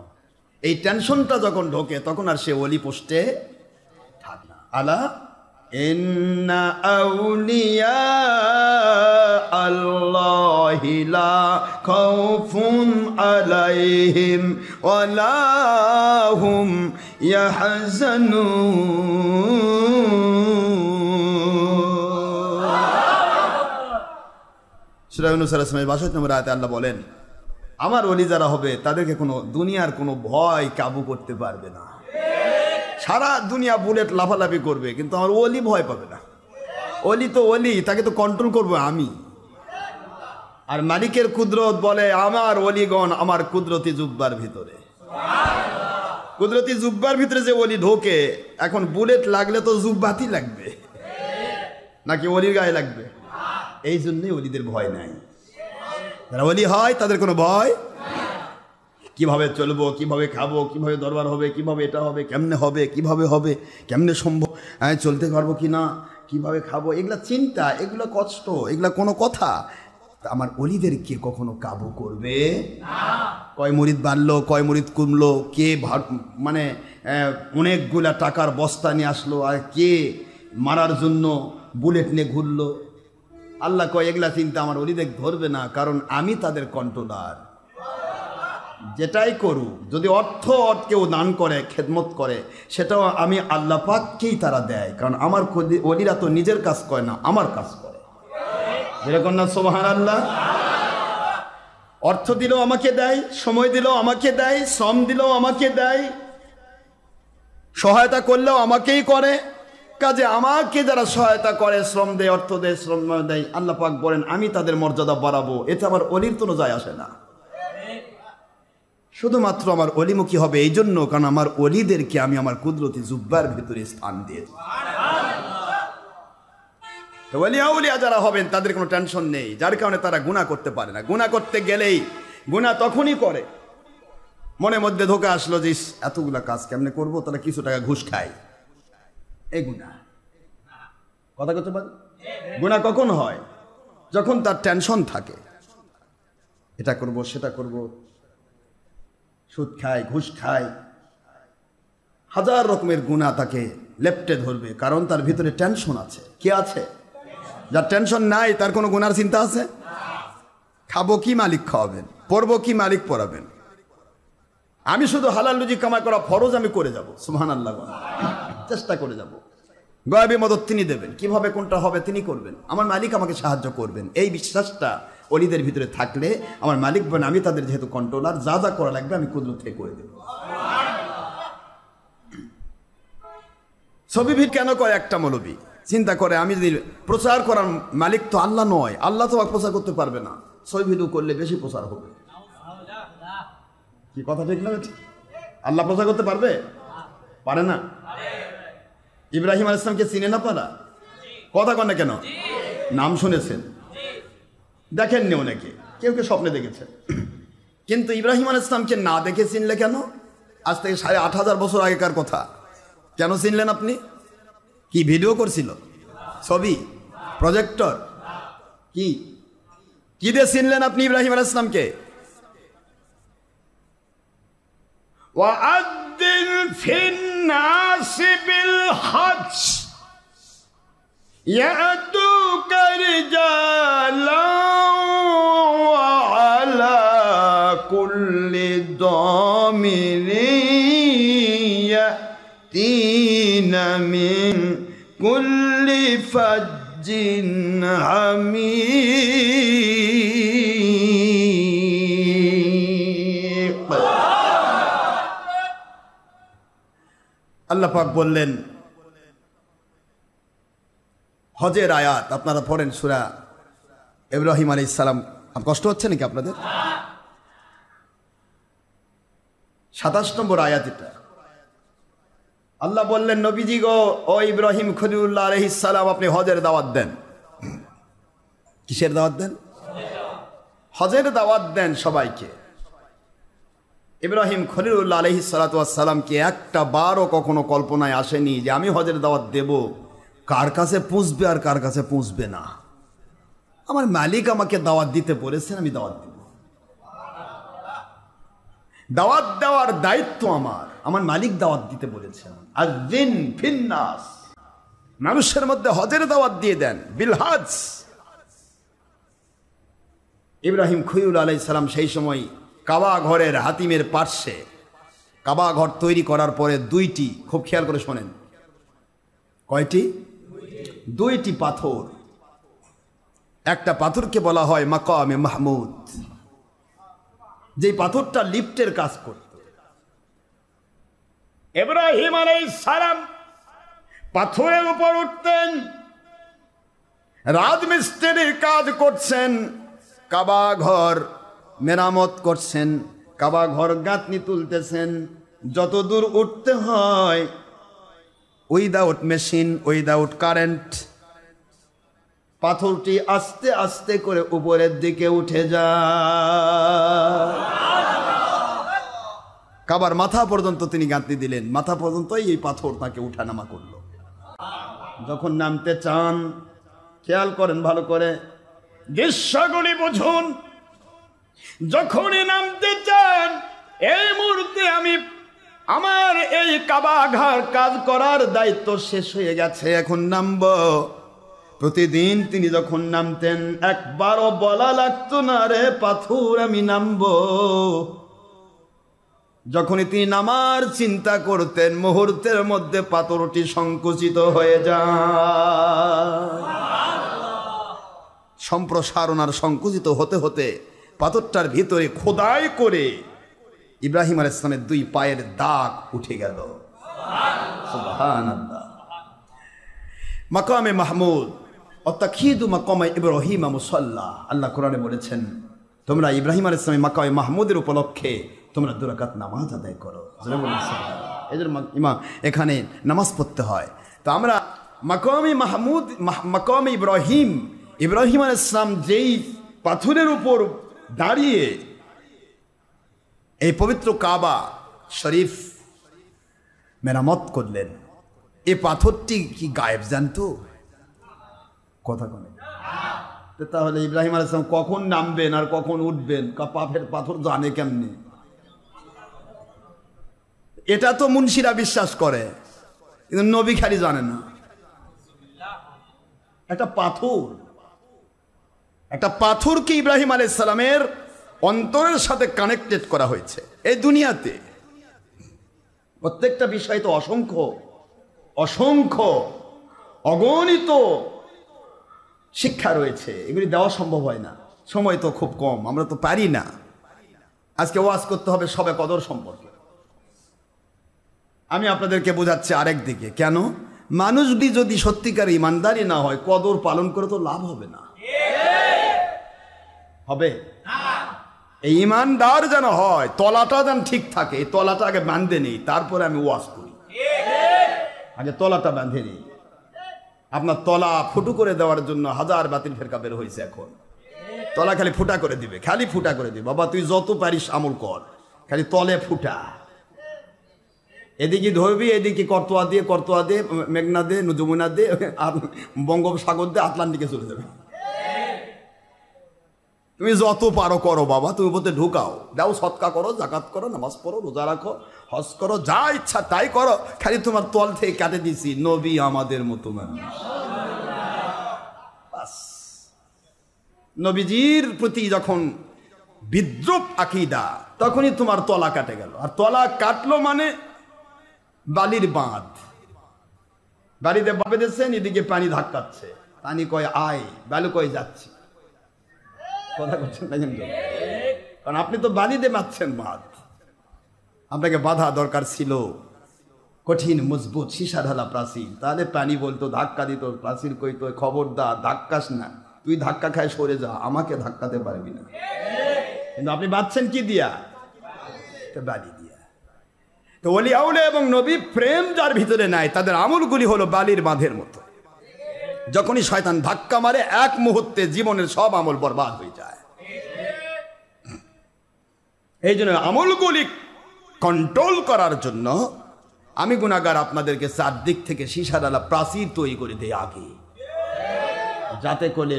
এই টেনশনটা যখন ঢোকে, তখন আর সে ওলি পোস্টে থাক না। আলা ইন্না আউলিয়া আল্লাহি লা খাউফুন আলাইহিম ওয়ালা হুম ইয়াহজানুন। সূরা ইউনূস এর 62 নম্বর আয়াতে আল্লাহ বলেন, আমার ওলি যারা হবে তাদেরকে কোনো দুনিয়ার কোনো ভয় কাবু করতে পারবে না। সারা দুনিয়া বুলেট লাফালাফি করবে, কিন্তু আমার ওলি ভয় পাবে না। ওলি তো ওলি, তাকে তো কন্ট্রোল করবো আমি। আর মালিকের কুদরত বলে, আমার ওলিগণ আমার কুদরতি জুব্বার ভিতরে। কুদরতি জুব্বার ভিতরে যে ওলি ঢোকে, এখন বুলেট লাগলে তো জুব্বাতি লাগবে নাকি ওলির গায়ে লাগবে? এই জন্যই ওলিদের ভয় নাই। যারা ওলি হয় তাদের কোনো ভয়। কিভাবে চলবো, কিভাবে খাবো, কিভাবে দরবার হবে, কিভাবে এটা হবে, কেমনে হবে, কিভাবে হবে, কেমনে সম্ভব, চলতে পারবো কি না, কিভাবে খাবো, এগুলা চিন্তা, এগুলো কষ্ট, এগুলা কোনো কথা আমার ওলিদেরকে কখনো কাবু করবে না। কয় মুরিদ বাড়লো, কয় মুরিদ কমলো, কে মানে অনেকগুলা টাকার বস্তা নিয়ে আসলো, আর কে মারার জন্য বুলেট নিয়ে ঘুরলো, আল্লাহ কয় এগুলা চিন্তা আমার ওলিদের ধরবে না, কারণ আমি তাদের কন্ট্রোলার। যেটাই করুক, যদি অর্থ কেউ দান করে, খেদমত করে, সেটাও আমি আল্লাহ পাককেই তারা দেয়, কারণ আমার ওলিরা তো নিজের কাজ করে না, আমার কাজ করে। যেরকম না সুবহানাল্লাহ। অর্থ দিলেও আমাকে দেয়, সময় দিলেও আমাকে দেয়, শ্রম দিলেও আমাকে দেয়, সহায়তা করলেও আমাকেই করে। কাজে আমাকে যারা সহায়তা করে, শ্রম দেয়, অর্থ দেয়, শ্রম দেয়, আল্লাহ পাক বলেন আমি তাদের মর্যাদা বাড়াবো। এতে আমার অলির কোনো যায় আসে না। শুধুমাত্র আমার অলিমুখী হবে এই জন্য, কারণ আমার অলিদেরকে আমি আমার কুদরতি জুব্বার ভিতরে স্থান দিয়েছি। ওলিয়া উলিয়া যারা হবেন তাদের কোনো টেনশন নেই, যার কারণে তারা গুনাহ করতে পারে না। গুনাহ করতে গেলেই গুনাহ তখনই করে, মনে মধ্যে ধোকা আসলো যে এতগুলা কাজ কেমনে করবো, তারা কিছু টাকা ঘুষ খায়, এই গুনাহ। কথা করতে পারে। গুনাহ কখন হয়? যখন তার টেনশন থাকে, এটা করব সেটা করব, সুদ খায়, ঘুষ খায়, হাজার রকমের গুনাহ তাকে লেপ্টে ধরবে, কারণ তার ভিতরে টেনশন আছে। কি আছে? যার টেনশন নাই তার কোনো গুনার চিন্তা আছে? খাবো কি মালিক খাওয়াবেন, পড়বো কি মালিক পড়াবেন, আমি শুধু হালাল রুজি কামাই করা ফরজ আমি করে যাব, সুবহানাল্লাহ, চেষ্টা করে যাব। গায়বী মদত তিনি দেবেন, কিভাবে কোনটা হবে তিনি করবেন, আমার মালিক আমাকে সাহায্য করবেন। এই বিশ্বাসটা অলিদের ভিতরে থাকলে আমার মালিক বলেন আমি তাদের যেহেতু কন্ট্রোলার, যা যা করা লাগবে আমি কুদরত থেকে করে দেব। ছবি ভিড় কেন করে একটা মৌলবী? চিন্তা করে আমি যদি প্রচার করার মালিক তো আল্লাহ নয়, আল্লাহ তো প্রচার করতে পারবে না, ছবি ভিডিও করলে বেশি প্রচার হবে। কি কথা ঠিক না? আল্লাহ প্রচার করতে পারবে? পারে না। ইব্রাহিম আলাইহিস সালামকে চিনে না পারা? কথা কন না কেন? নাম শুনেছেন, দেখেননি অনেকে, কেউ কেউ স্বপ্নে দেখেছে, কিন্তু ইব্রাহিম আলাইহিস সালামকে না দেখে চিনলে কেন? আজ থেকে 8,500 বছর আগেকার কথা, কেন চিনলেন আপনি? কি ভিডিও করছিল? ছবি, প্রজেক্টর, কি কি দিয়ে চিনলেন আপনি ইব্রাহিম আলাইহিস সালামকে? ওয়াআদ্দিন ফিন-নাস বিল-হজ্জ ইয়াতুকা রিজালান ওয়া আলা কুল্লি দামিরিন ইয়াতিনা মিন কুল্লি ফাজ্জিন আমিক। আল্লাহ পাক বললেন, হজের আয়াত আপনারা পড়েন সূরা ইব্রাহিম আলাইহিস সালাম। কষ্ট হচ্ছে নাকি আপনাদের? 27 নম্বর আয়াত এটা। আল্লাহ বললেন, নবীজি গো, ও ইব্রাহিম খলিলুল্লাহ আলাইহিস সালাম, আপনি হজের দাওয়াত দেন। কিসের দাওয়াত দেন? হজের দাওয়াত দেন সবাইকে। ইব্রাহিম খলিলুল্লাহ আলাইহিস সালাতু ওয়াস সালামকে একটা বারও কখনো কল্পনায় আসেনি যে আমি হজের দাওয়াত দেব, কার কাছে পৌঁছবে আর কার কাছে পৌঁছবে না। আমার মালিক আমাকে দাওয়াত দিতে বলেছেন, আমি দাওয়াত দেব। দাওয়াত দেওয়ার দায়িত্ব আমার, আমার মালিক দাওয়াত দিতে বলেছেন। আযিন ফিন-নাস, মানুষের মধ্যে হজের দাওয়াত দিয়ে দেন, বিল হজ। ইব্রাহিম খলিল আলাইহিস সালাম সেই সময় কাবা ঘরের হাতিমের পার্শ্বে, কাবা ঘর তৈরি করার পরে দুইটি, খুব খেয়াল করে শোনেন, কয়টি? দুইটি পাথর। একটা পাথরকে বলা হয় মাকামে মাহমুদ, যেই পাথরটা লিফটের কাজ করত। ইব্রাহিম আলাইহিস সালাম পাথরের উপর উঠতেন, রাজমিস্ত্রির কাজ করছেন, কাবা ঘর মেরামত করছেন, কাবা ঘর গাঁথনি তুলতেছেন। যত দূর উঠতে হয় উইদাউট মেশিন, উইদাউট কারেন্ট, পাথরটি আস্তে আস্তে করে উপরের দিকে উঠে যায়। কাবার মাথা পর্যন্ত তিনি গাঁথনি দিলেন, মাথা পর্যন্তই এই পাথর তাকে উঠানামা করলো। যখন নামতে চান, খেয়াল করেন ভালো করে, দৃশ্যগুলি বুঝুন। যখনই নামতে চান, এই মুহূর্তে আমি আমার এই কাবা ঘর কাজ করার দায়িত্ব শেষ হয়ে গেছে, এখন নামবো। প্রতিদিন তিনি যখন নামতেন, একবারও বলা লাগতো না রে পাথর আমি নামবো। যখনই তিনি নামার চিন্তা করতেন, মুহূর্তের মধ্যে পাথরটি সংকুচিত হয়ে যায়। সম্প্রসারণ আর সংকুচিত হতে হতে পাথরটার ভিতরে খোদাই করে ইব্রাহিম আলাইহিস সালামের দুই পায়ের দাগ উঠে গেল। সুবহানাল্লাহ। মাকামে মাহমুদ অত্তাখিদু মাকামে ইব্রাহিম মুসাল্লা, আল্লাহ কোরআনে বলেছেন, তোমরা ইব্রাহিম আলাইহিস সালামের মাকামে মাহমুদের উপলক্ষে তোমরা 2 রাকাত নামাজ আদায় করো। এদের এখানে নামাজ পড়তে হয়। তো আমরা মাকামে মাহমুদ, মাকামে ইব্রাহিম, ইব্রাহিম আলাইহিস সালাম যেই পাথরের উপর দাঁড়িয়ে এই পবিত্র কাবা শরীফ মেরামত করলেন, এই পাথরটি কি গায়েব জানতো? কথা বলে। তাহলে ইব্রাহিম আলাইহিস সালাম কখন নামবেন আর কখন উঠবেন, পাথর জানে কেমনে? এটা তো মুন্সিরা বিশ্বাস করে, কিন্তু নবী খালি জানে না। একটা পাথরকে ইব্রাহিম আলাইহিস সালামের অন্তরের সাথে কানেক্টেড করা হয়েছে। এই দুনিয়াতে প্রত্যেকটা বিষয় তো অসংখ্য অসংখ্য অগণিত শিক্ষা রয়েছে, এগুলি দেওয়া সম্ভব হয় না, সময় তো খুব কম, আমরা তো পারি না। আজকে ওয়াজ করতে হবে সবে কদর সম্পর্কে। আমি আপনাদেরকে বোঝাচ্ছি আরেক দিকে, কেন মানুষ যদি সত্যিকার ইমানদারি না হয়, কদর পালন করে তো লাভ হবে না। হবে এই ইমানদার যেন হয়, তলাটা যেন ঠিক থাকে, এই তলাটা আগে বাঁধে নেই, তারপরে আমি ওয়াজ করি। আগে তলাটা বাঁধে নেই। আপনার তলা ফুটো করে দেওয়ার জন্য হাজার বাতিল ফেরকা বের হয়েছে। এখন তলা খালি ফুটা করে দিবে, খালি ফুটা করে দিবে। বাবা তুই যত পারিস আমল কর, খালি তলে ফুটা। এদিকে ধরবি, এদিকে করতোয়া দিয়ে মেঘনা দে, যমুনা দে, আর বঙ্গোপসাগর দিয়ে আটলান্টিকে চলে যাবে। তুমি যত পারো করো বাবা, তুমি বলতে ঢুকাও, দাও, সৎকা করো, জাকাত করো, নামাজ পড়ো, রোজা রাখো, হজ করো, যা ইচ্ছা তাই করো, খালি তোমার তল থেকে কাটে দিছি নবী আমাদের মতো মানুষ। নবীজির প্রতি যখন বিদ্রুপ আকীদা, তখনই তোমার তলা কাটে গেল। আর তলা কাটলো মানে বালির বাঁধ, বাড়িতে বেঁধেছেন, এদিকে পানি ধাক্কাচ্ছে, পানি কয় আয়, বালু কয় যাচ্ছি। কথা বলছেন না কিন্তু, কারণ আপনি তো বালিতে মারছেন বাঁধ। আপনাকে বাধা দরকার ছিল কঠিন মজবুত সীসা ঢালা প্রাচীর, তাহলে পানি বলতো, ধাক্কা দিত, প্রাচীর কইতো খবরদার ধাক্কাস না, তুই ধাক্কা খায় সরে যা, আমাকে ধাক্কাতে পারবি না। কিন্তু আপনি বাঁধছেন কি দিয়া? বালি দিয়া। তো ওলি আউলিয়া এবং নবী প্রেম যার ভিতরে নাই, তাদের আমলগুলি হলো বালির বাঁধের মতো। যখনই শয়তান ধাক্কা মারে, এক মুহূর্তে জীবনের সব আমল বরবাদ হয়ে যায়। এই জন্য আমলগুলি কন্ট্রোল করার জন্য আমি গুনাহগার আপনাদেরকে চারদিক থেকে সীসা ডালা প্রাচীর তৈরি করে দেই আগে, যাতে করে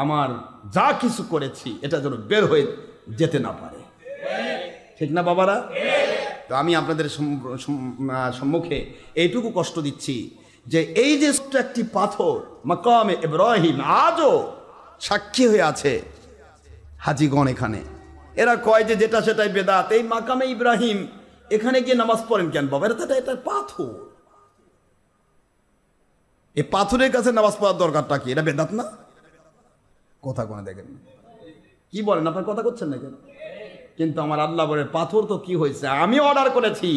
আমার যা কিছু করেছি এটা যেন বের হয়ে যেতে না পারে। ঠিক না বাবারা? তো আমি আপনাদের সম্মুখে এইটুকু কষ্ট দিচ্ছি যে এই যে একটি পাথর মাকামে ইব্রাহিম আজও সাক্ষী হয়ে আছে হাজিগণ এখানে। এরা কয় যে যেটা সেটাই বেদাত, এই মাকামে ইব্রাহিম এখানে গিয়ে নামাজ পড়েন কেন বাবা? এটা পাথর, এই পাথরের কাছে নামাজ পড়ার দরকারটা কি? এটা বেদাত না? কথা কোনে দেখেন কি বলেন, আপনার কথা করছেন না কেন? কিন্তু আমার আল্লাহ বলে পাথর তো কি হয়েছে, আমি অর্ডার করেছি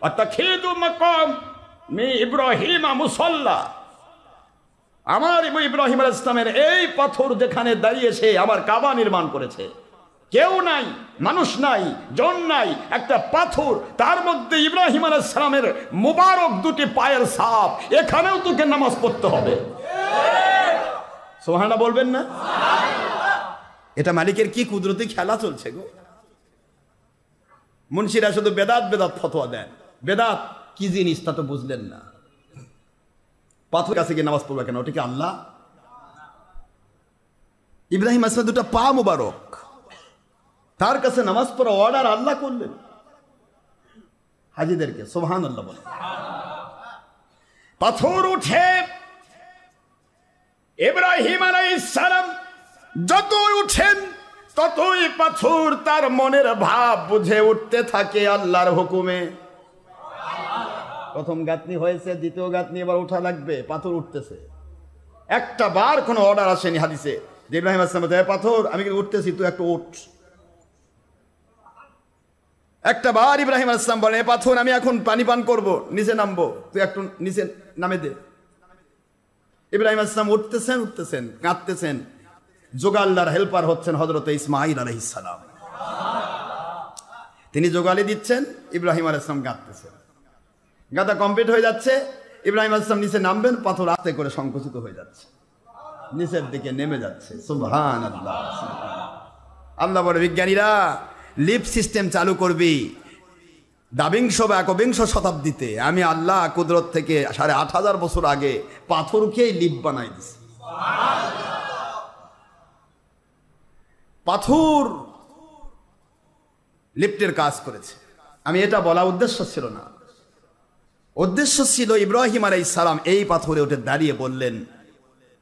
অর্থাৎ খেদু মাকাম মে ইব্রাহিম মুসাল্লা, আমার ইব্রাহিম আলাইহিস সালামের এই পাথর যেখানে দাঁড়িয়ে সে আমার কাবা নির্মাণ করেছে, কেউ নাই, মানুষ নাই, জন নাই, একটা পাথর, তার মধ্যে ইব্রাহিম আলাইহিস সালামের মুবারক দুটি পায়ের ছাপ, এখানেও তোকে নামাজ পড়তে হবে। সুবহানাল্লাহ বলবেন না? এটা মালিকের কি কুদরতি খেলা চলছে গো। মুন্সিরা শুধু বেদাত বেদাত ফতোয়া দেন, বেদাত কি জিনিস তা তো বুঝলেন না। পাথর কাছে গিয়ে নামাজ পড়বে কেন? ওটা কি আল্লাহ? ইব্রাহিম আলাইহিস সালাম দুটো পা মুবারক, তার কাছে নামাজ পড়া অর্ডার আল্লাহ করলেন হাজিদেরকে। সুবহানাল্লাহ বলেন। পাথর উঠে ইব্রাহিম আলাইহিস সালাম যতই উঠেন ততই পাথর তার মনের ভাব বুঝে উঠতে থাকে আল্লাহর হুকুমে। প্রথম গাঁথনি হয়েছে, দ্বিতীয় গাঁথনি এবার উঠা লাগবে, পাথর উঠতেছে। একটা বার কোনো অর্ডার আসেনি হাদিসে যে ইব্রাহিম আলাইহিস সালাম পাথর আমি কিন্তু উঠতেছি, তুই একটু উঠ। একটা বার ইব্রাহিম আলাইহিস সালাম বলে পাথর আমি এখন পানি পান করব, নিচে নামবো, তুই একটু নিচে নামে দে। ইব্রাহিম আলাইহিস সালাম উঠতেছেন কাঁদতেছেন, যোগাল্লার হেল্পার হচ্ছেন হযরত ইসমাঈল আলাইহিস সালাম। তিনি যোগালি দিচ্ছেন, ইব্রাহিম আলাইহিস সালাম কাঁদতেছেন। গাদা কমপ্লিট হয়ে যাচ্ছে, ইব্রাহিম আলাইহিস সালাম নিচে নামবেন, পাথর আস্তে করে সংকুচিত হয়ে যাচ্ছে, নিচের দিকে নেমে যাচ্ছে। সুবহানাল্লাহ। আল্লাহ বলে বিজ্ঞানীরা লিফট সিস্টেম চালু করবি দাবিংশ বা একবিংশ শতাব্দীতে, আমি আল্লাহ কুদরত থেকে ৮,৫০০ বছর আগে পাথরকেই লিফট বানাই দিছি। পাথর লিফটের কাজ করেছে। আমি এটা বলা উদ্দেশ্য ছিল না, উদ্দেশ্য ছিল ইব্রাহিম আলাইহিস সালাম এই পাথরে উঠে দাঁড়িয়ে বললেন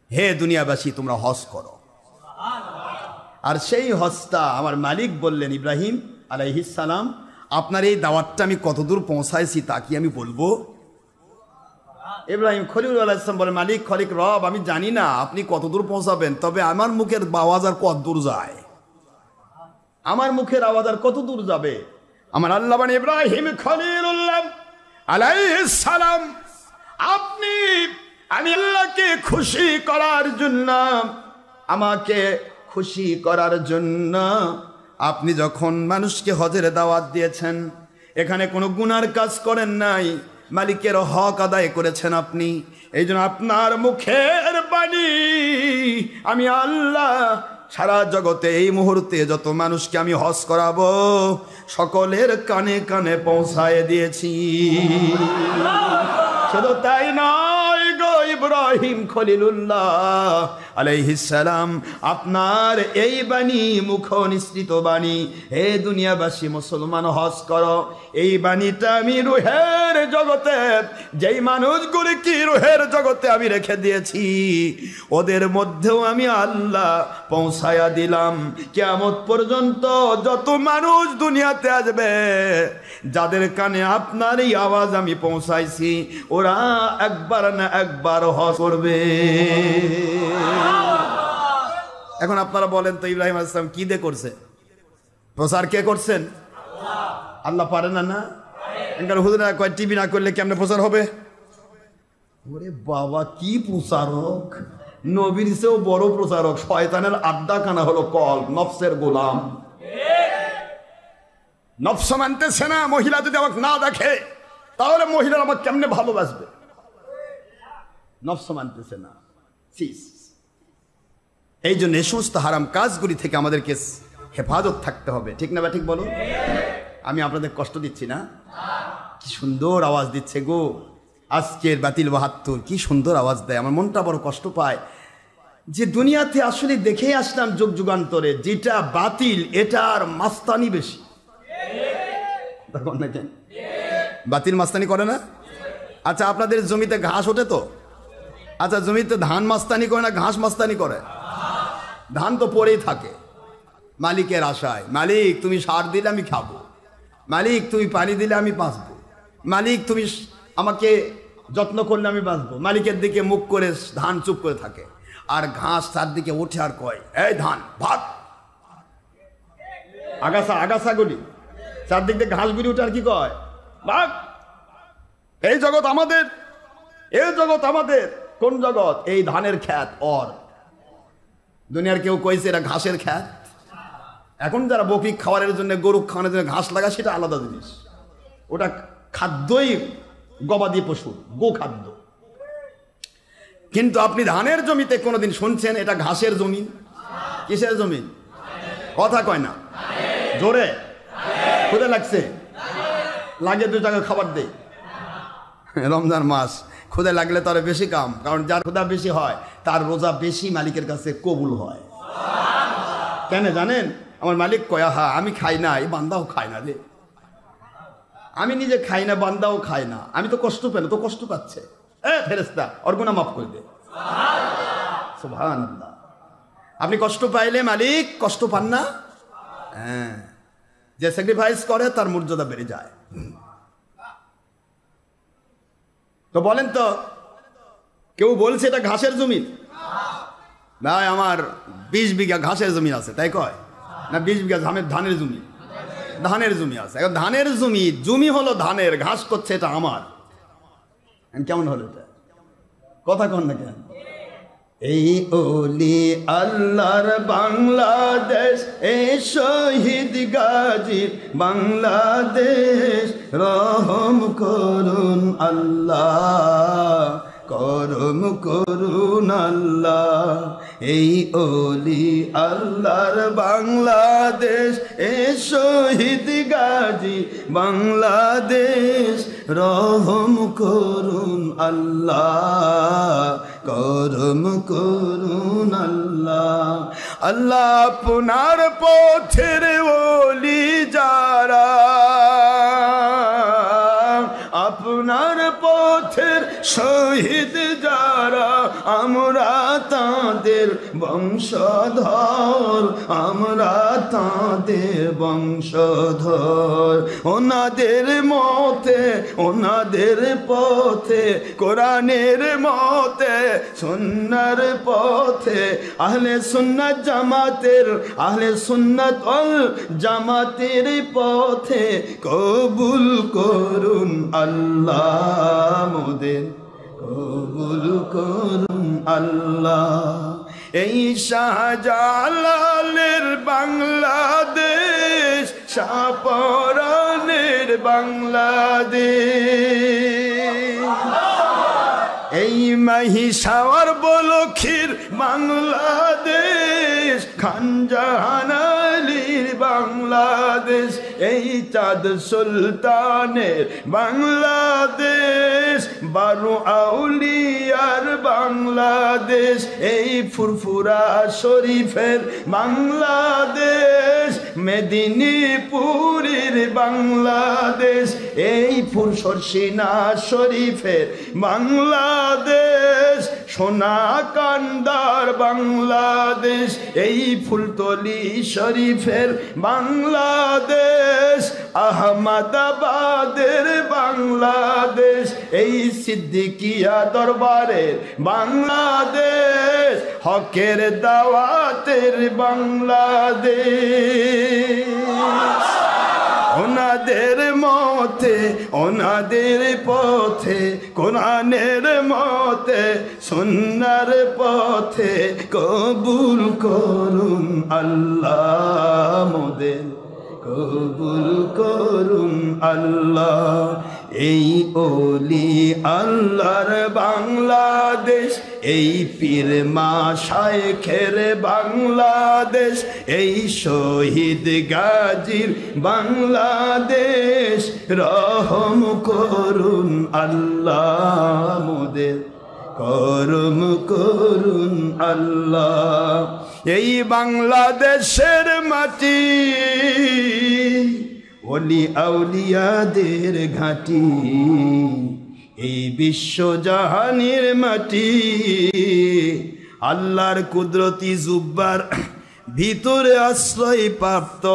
হে দুনিয়াবাসী তোমরা হজ করো। আর সেই হজটা আমার মালিক বললেন ইব্রাহিম আলাইহিস সালাম আপনার এই দাওয়াতটা আমি কতদূর পৌঁছাইছি তা কি আমি বলবো? ইব্রাহিম খলিল আলাইহিস সালাম বলে মালিক খলিক রব আমি জানি না আপনি কতদূর পৌঁছাবেন, তবে আমার মুখের আওয়াজ আর কত দূর যায়, আমার মুখের আওয়াজ আর কত দূর যাবে? আমার আল্লাহ বানি ইব্রাহিম খলিলুল্লাহ আলাইহিস সালাম আপনি আমি আল্লাহকে খুশি করার জন্য, আমাকে খুশি করার জন্য আপনি যখন মানুষকে হজের দাওয়াত দিয়েছেন, এখানে কোনো গুনার কাজ করেন নাই, মালিকের হক আদায় করেছেন আপনি। এই জন্য আপনার মুখের বাণী আমি আল্লাহ সারা জগতে এই মুহূর্তে যত মানুষকে আমি হজ করাবো সকলের কানে কানে পৌঁছায় দিয়েছি। শুধু তাই নয় গো ইব্রাহিম খলিলুল্লাহ আলাইহিস সালাম আপনার এই বাণী মুখ নিঃসৃত বাণী হে দুনিয়াবাসী মুসলমান হজ করো, এই বাণীটা আমি রুহের জগতে যেই মানুষগুলি কি রুহের জগতে আমি রেখে দিয়েছি ওদের মধ্যেও আমি আল্লাহ পৌঁছায়া দিলাম। কিয়ামত পর্যন্ত যত মানুষ দুনিয়াতে আসবে যাদের কানে আপনার এই আওয়াজ আমি পৌঁছাইছি ওরা একবার না একবার হজ করবে। এখন আপনারা বলেন তো ইব্রাহিম আলাইহিস সালাম কি দিয়ে করছে প্রচার? কে করছেন? আল্লাহ পারে না? না হুজুরা কয় টিভি না করলে কেমনে প্রচার হবে? ওরে বাবা কি প্রচারক, নবীর চেয়েও বড় প্রচারক। শয়তানের আড্ডাখানা হলো কল, নফসের গোলাম। নফস মানতেছে না, মহিলা যদি আমাকে না দেখে তাহলে মহিলার আমাকে কেমনে ভালোবাসবে? নফস মানতেছে না। এই জন্য এই সমস্ত হারাম কাজগুলি থেকে আমাদেরকে হেফাজত থাকতে হবে, ঠিক না? বা ঠিক বলো। আমি আপনাদের কষ্ট দিচ্ছি না? কি সুন্দর আওয়াজ দিচ্ছে গো আজকের বাতিল ৭২, কি সুন্দর আওয়াজ দেয়। আমার মনটা বড় কষ্ট পায় যে দুনিয়াতে আসলে দেখেই আসলাম যুগ যুগান্তরে যেটা বাতিল এটার মাস্তানি বেশি। বাতিল মাস্তানি করে না? আচ্ছা, আপনাদের জমিতে ঘাস ওঠে তো? আচ্ছা, জমিতে ধান মাস্তানি করে না ঘাস মাস্তানি করে? ধান তো পড়েই থাকে মালিকের আশায়। মালিক তুমি সার দিলে আমি খাবো, মালিক তুমি পানি দিলে আমি বাঁচবো, মালিক তুমি আমাকে যত্ন করলে আমি বাঁচবো। মালিকের দিকে মুখ করে ধান চুপ করে থাকে, আর ঘাস চারদিকে ওঠে আর কয়, এই ধান ভাগ। আগাছাগুলি চারদিক দিয়ে ঘাসগুলি উঠে আর কি কয়, ভাগ। এই জগৎ আমাদের, এই জগৎ আমাদের। কোন জগৎ? এই ধানের খ্যাত। অর দুনিয়ার কেউ কইছে এটা ঘাসের খ্যাত? এখন যারা বকরি খাওয়ারের জন্য, গরু খাওয়ানোর জন্য ঘাস লাগায়, সেটা আলাদা জিনিস। ওটা খাদ্যই গবাদি পশু, গো খাদ্য। কিন্তু আপনি ধানের জমিতে কোনোদিন শুনছেন এটা ঘাসের জমি? কিসের জমি? কথা কয় না জোরে। ক্ষুধা লাগছে, লাগে 2 টাকা খাবার দে। রমজান মাস, ক্ষুধা লাগলে তার বেশি কাম, কারণ যার ক্ষুধা বেশি হয় তার রোজা বেশি মালিকের কাছে কবুল হয়। কেন জানেন? আমার মালিক কয়া, হা আমি খাই না, এই বান্দাও খায় না রে। আমি নিজে খাই না, বান্দাও খায় না, আমি তো কষ্ট পেল, তো কষ্ট পাচ্ছে। ফেরেশতা ওর গুনাহ মাফ করে দে। সুবহানাল্লাহ। আপনি কষ্ট পাইলে মালিক কষ্ট পান না? হ্যাঁ, যে স্যাক্রিফাইস করে তার মর্যাদা বেড়ে যায়। তো বলেন তো, কেউ বলছে এটা ঘাসের জমি? ভাই আমার 20 বিঘা ঘাসের জমি আছে, তাই কয় না? 20 বিঘা ধানের জমি, ধানের জমি আছে। এখন ধানের জমি হলো ধানের, ঘাস করছে এটা আমার। কেমন হলো এটা? কথা কন না কেন? এই ওলি আল্লাহর বাংলাদেশ, এই শহীদ গাজীর বাংলাদেশ, রহম করুন আল্লাহ, করম করুন আল্লাহ। এই ওলি আল্লাহর বাংলাদেশ, এই শহীদ গাজী বাংলাদেশ, রহম করুন আল্লাহ, করম করুন আল্লাহ। আল্লাহ আপনার পথের ওলি যারা, আপনার পথের শহীদ যারা, আমরা তাদের বংশধর, আমরা তাদের বংশধর। ওনাদের মতে, ওনাদের পথে, কোরআনের মতে, সুন্নাহর পথে, আহলে সুন্নাত জামাতের, আহলে সুন্নাত ওয়াল জামাতের পথে কবুল করুন আল্লাহ, মোদের কবুল করুন আল্লাহ। এই শাহজালালের বাংলাদেশ, শাহপরানের বাংলাদেশ, এই মহিষাওয়ার বলখির বাংলাদেশ, খানজাহান আলীর বাংলাদেশ, এই চাঁদ সুলতানের বাংলাদেশ, বারো আউলিয়ার বাংলাদেশ, এই ফুরফুরা শরীফের বাংলাদেশ, মেদিনীপুরের বাংলাদেশ, এই ফুরসরসিনা শরীফের বাংলাদেশ, সোনাকান্দার বাংলাদেশ, এই ফুলতলি শরীফের বাংলাদেশ, আহমদাবাদের বাংলাদেশ, এই সিদ্দিকিয়া দরবারের বাংলাদেশ, হকের দাওয়াতের বাংলাদেশ। ওনাদের মতে, ওনাদের পথে, কোরআনের মতে, সুন্নাহর পথে কবুল করুন আল্লাহ, মোদের কবুল করুন আল্লাহ। এই ওলি আল্লাহর বাংলাদেশ, এই পীর মাশায়েখের বাংলাদেশ, এই শহীদ গাজীর বাংলাদেশ, রহম করুন আল্লাহ, মোদের করম করুন আল্লাহ। এই বাংলাদেশের মাটি ওলি আউলিয়াদের ঘাঁটি, এই বিশ্ব জাহানের মাটি আল্লাহর কুদরতি জুব্বার ভিতরে আশ্রয় প্রাপ্ত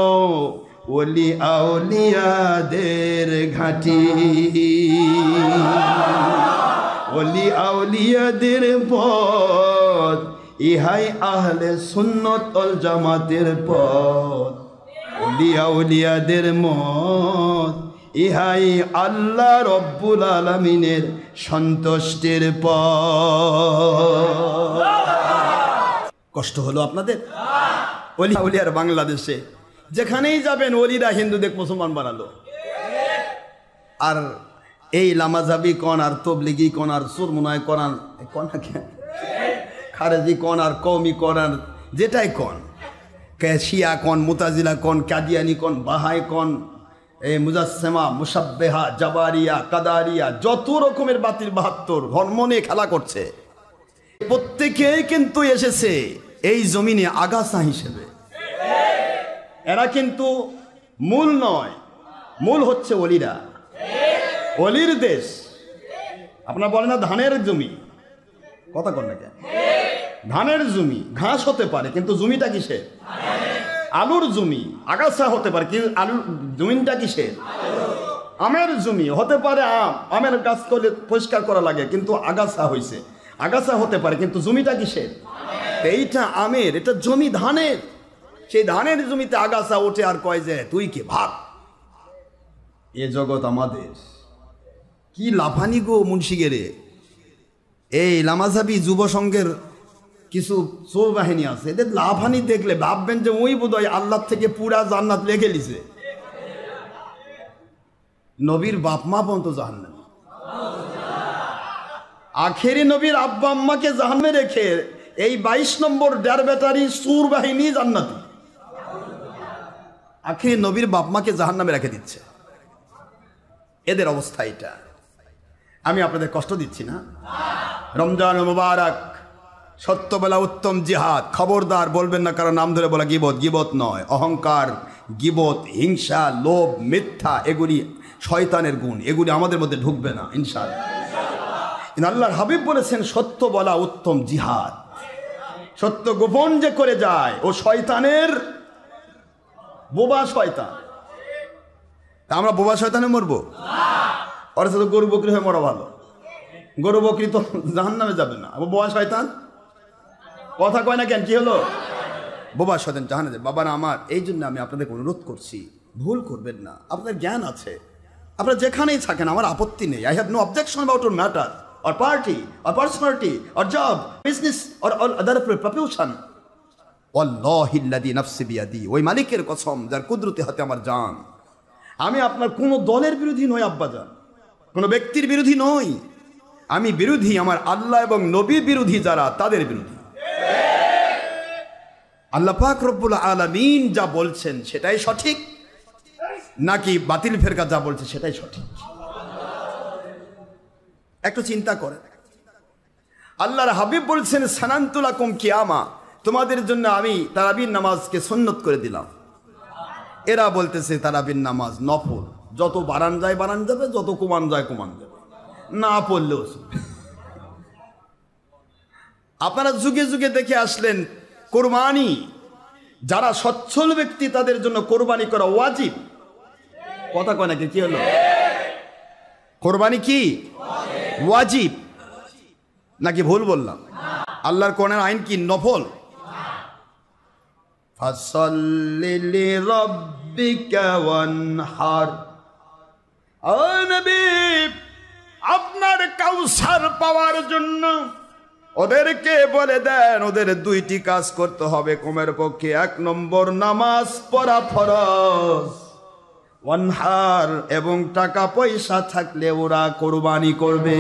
ওলি আউলিয়াদের ঘাঁটি, ওলি আউলিয়াদের পথ ইহাই আহলে সুন্নাত ওয়াল জামাতের পথ, ওলি আউলিয়াদের মত ইহাই আল্লাহ রব্বুল আলামিনের সন্তুষ্টির পথ। কষ্ট হলো আপনাদের? ওলি আউলিয়ার বাংলাদেশে যেখানেই যাবেন ওলিরা হিন্দুদের মুসলমান বানালো, আর এই লামাজাবি কন আর তবলিগি কন আর সুরমুনায় কন আর খারেজি কন আর কওমি কন আর যেটাই কন, শিয়া কন, মুতাজিলা কন, কাদিয়ানি কন, বাহাই কন, এই মুজাসসিমা, মুশাব্বেহা, জাবারিয়া, কাদারিয়া, যত রকমের বাতিল 72 ধর্ম নিয়ে খেলা করছে, প্রত্যেকেই কিন্তু এসেছে এই জমিনে আগাছা হিসেবে। এরা কিন্তু মূল নয়, মূল হচ্ছে ওলিরা, ওলির দেশ। আপনারা বলেন না ধানের জমি, কথা কন না কেন? ধানের জমি ঘাস হতে পারে কিন্তু জমিটা কিসের? আলুর জমি আগাছা হতে পারে কিন্তু আলুর জমিটা কিসের? আমের জমি হতে পারে, আমের গাছ করলে পরিষ্কার করা লাগে কিন্তু আগাছা হয়েছে, আগাছা হতে পারে কিন্তু জমিটা কিসের? এইটা আমের, এটা জমি ধানের, সেই ধানের জমিতে আগাছা ওঠে আর কয় যে তুই কে ভাগ। এ জগৎ আমাদের, কি লাফানি গো মুন্সিগেরে। এই লামাজাবি যুব সংঘের কিছু চোর বাহিনী আছে, এদের লাফানি দেখলে ভাববেন যে ওই বোধহয় আল্লাহ থেকে পুরা জান্নাত লেগে লিছে। নবীর বাপ মা পর্যন্ত জাহান্নামী, আখেরি নবীর আব্বা আম্মাকে জাহান্নামে রেখে এই 22 নম্বর ডের ব্যাটারি সুর বাহিনী জান্নাতি, আখেরি নবীর বাপ মাকে জাহান্নামে রেখে দিচ্ছে। এদের অবস্থা এটা। আমি আপনাদের কষ্ট দিচ্ছি না? রমজান মুবারক, সত্য বলা উত্তম জিহাদ, খবরদার বলবেন না কারো নাম ধরে বলা গিবত, গিবত নয়। অহংকার, গিবত, হিংসা, লোভ, মিথ্যা, এগুলি শয়তানের গুণ, এগুলি আমাদের মধ্যে ঢুকবে না ইনশাআল্লাহ। আল্লাহর হাবিব বলেছেন সত্য বলা উত্তম জিহাদ। সত্য গোপন যে করে যায় ও শয়তানের বোবা শয়তান। তা আমরা বোবা শয়তানে মরবো? ওর সাথে গরু বকরি হয়ে মরা ভালো। গরু বকরি তো জাহান্নামে যাবে না, বোবা শয়তান কথা কয় না কেন? কি হলো? বোবা শয়তান জাহান্নামে যাবে। বাবারা আমার, এই জন্য আমি আপনাদেরকে অনুরোধ করছি, ভুল করবেন না। আপনার জ্ঞান আছে, আপনারা যেখানেই থাকেন, আমার আপত্তি নেই। I have no objection about your matter or party or personality or job, business or other profession. Wallahi alladhi nafsi biyadi, ওই মালিকের কসম যার কুদরতি হাতে আমার জান, আমি আপনার কোনো দলের বিরোধী নই আব্বাজান, কোনো ব্যক্তির বিরোধী নই। আমি বিরোধী আমার আল্লাহ এবং নবীর বিরোধী যারা, তাদের বিরোধী। আল্লাহ পাক রব্বুল আলামিন যা বলছেন সেটাই সঠিক, নাকি বাতিল ফেরকা যা বলছে সেটাই সঠিক? একটু চিন্তা করেন। আল্লাহর হাবিব বলছেন সানান্তুলাকুম কিয়ামা, তোমাদের জন্য আমি তারাবির নামাজকে সুন্নত করে দিলাম। এরা বলতেছে তারাবির নামাজ নফল, যত বাড়ান যায় বাড়ান যাবে, যত কমান যায় কমান যাবে, না পড়লেও। আপনারা যুগে যুগে দেখে আসলেন কোরবানি, যারা সচ্ছল ব্যক্তি তাদের জন্য কোরবানি করা ওয়াজিব। কথা কয় নাকি? কি হলো? কোরবানি কি ওয়াজিব নাকি ভুল বললাম? আল্লাহর কোরআনের আইন কি নফল? ফাসাল্লি লিরাব্বিকা ওয়ানহার। ও নবী, আপনার কাউসার পাওয়ার জন্য ওদেরকে বলে দেন ওদের 2টি কাজ করতে হবে কমের পক্ষে। 1 নম্বর নামাজ পড়া ফরজ, ওয়ানহার, এবং টাকা পয়সা থাকলে ওরা কোরবানি করবে।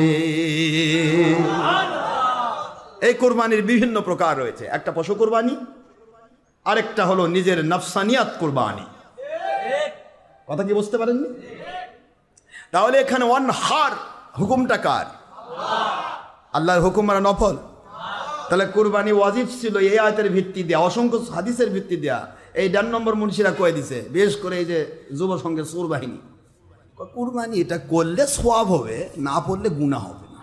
এই কোরবানির বিভিন্ন প্রকার রয়েছে, একটা পশু কোরবানি, আরেকটা হলো নিজের নফসানিয়াত কোরবানি। কথা কি বুঝতে পারেননি? তাহলে এখানে ওয়ানহার হুকুমটা কার? আল্লাহর হুকুম মানে নফল। তাহলে কোরবানি ওয়াজিব ছিল এই আয়াতের ভিত্তি দেয়া, অসংখ্য হাদিসের ভিত্তি দেয়া। এই 1.5 নম্বর মুন্সিরা কয়ে দিছে, বিশেষ করে এই যে যুব সংঘের সুর বাহিনী কুরবানি এটা করলে সওয়াব হবে, না পড়লে গুনাহ হবে না।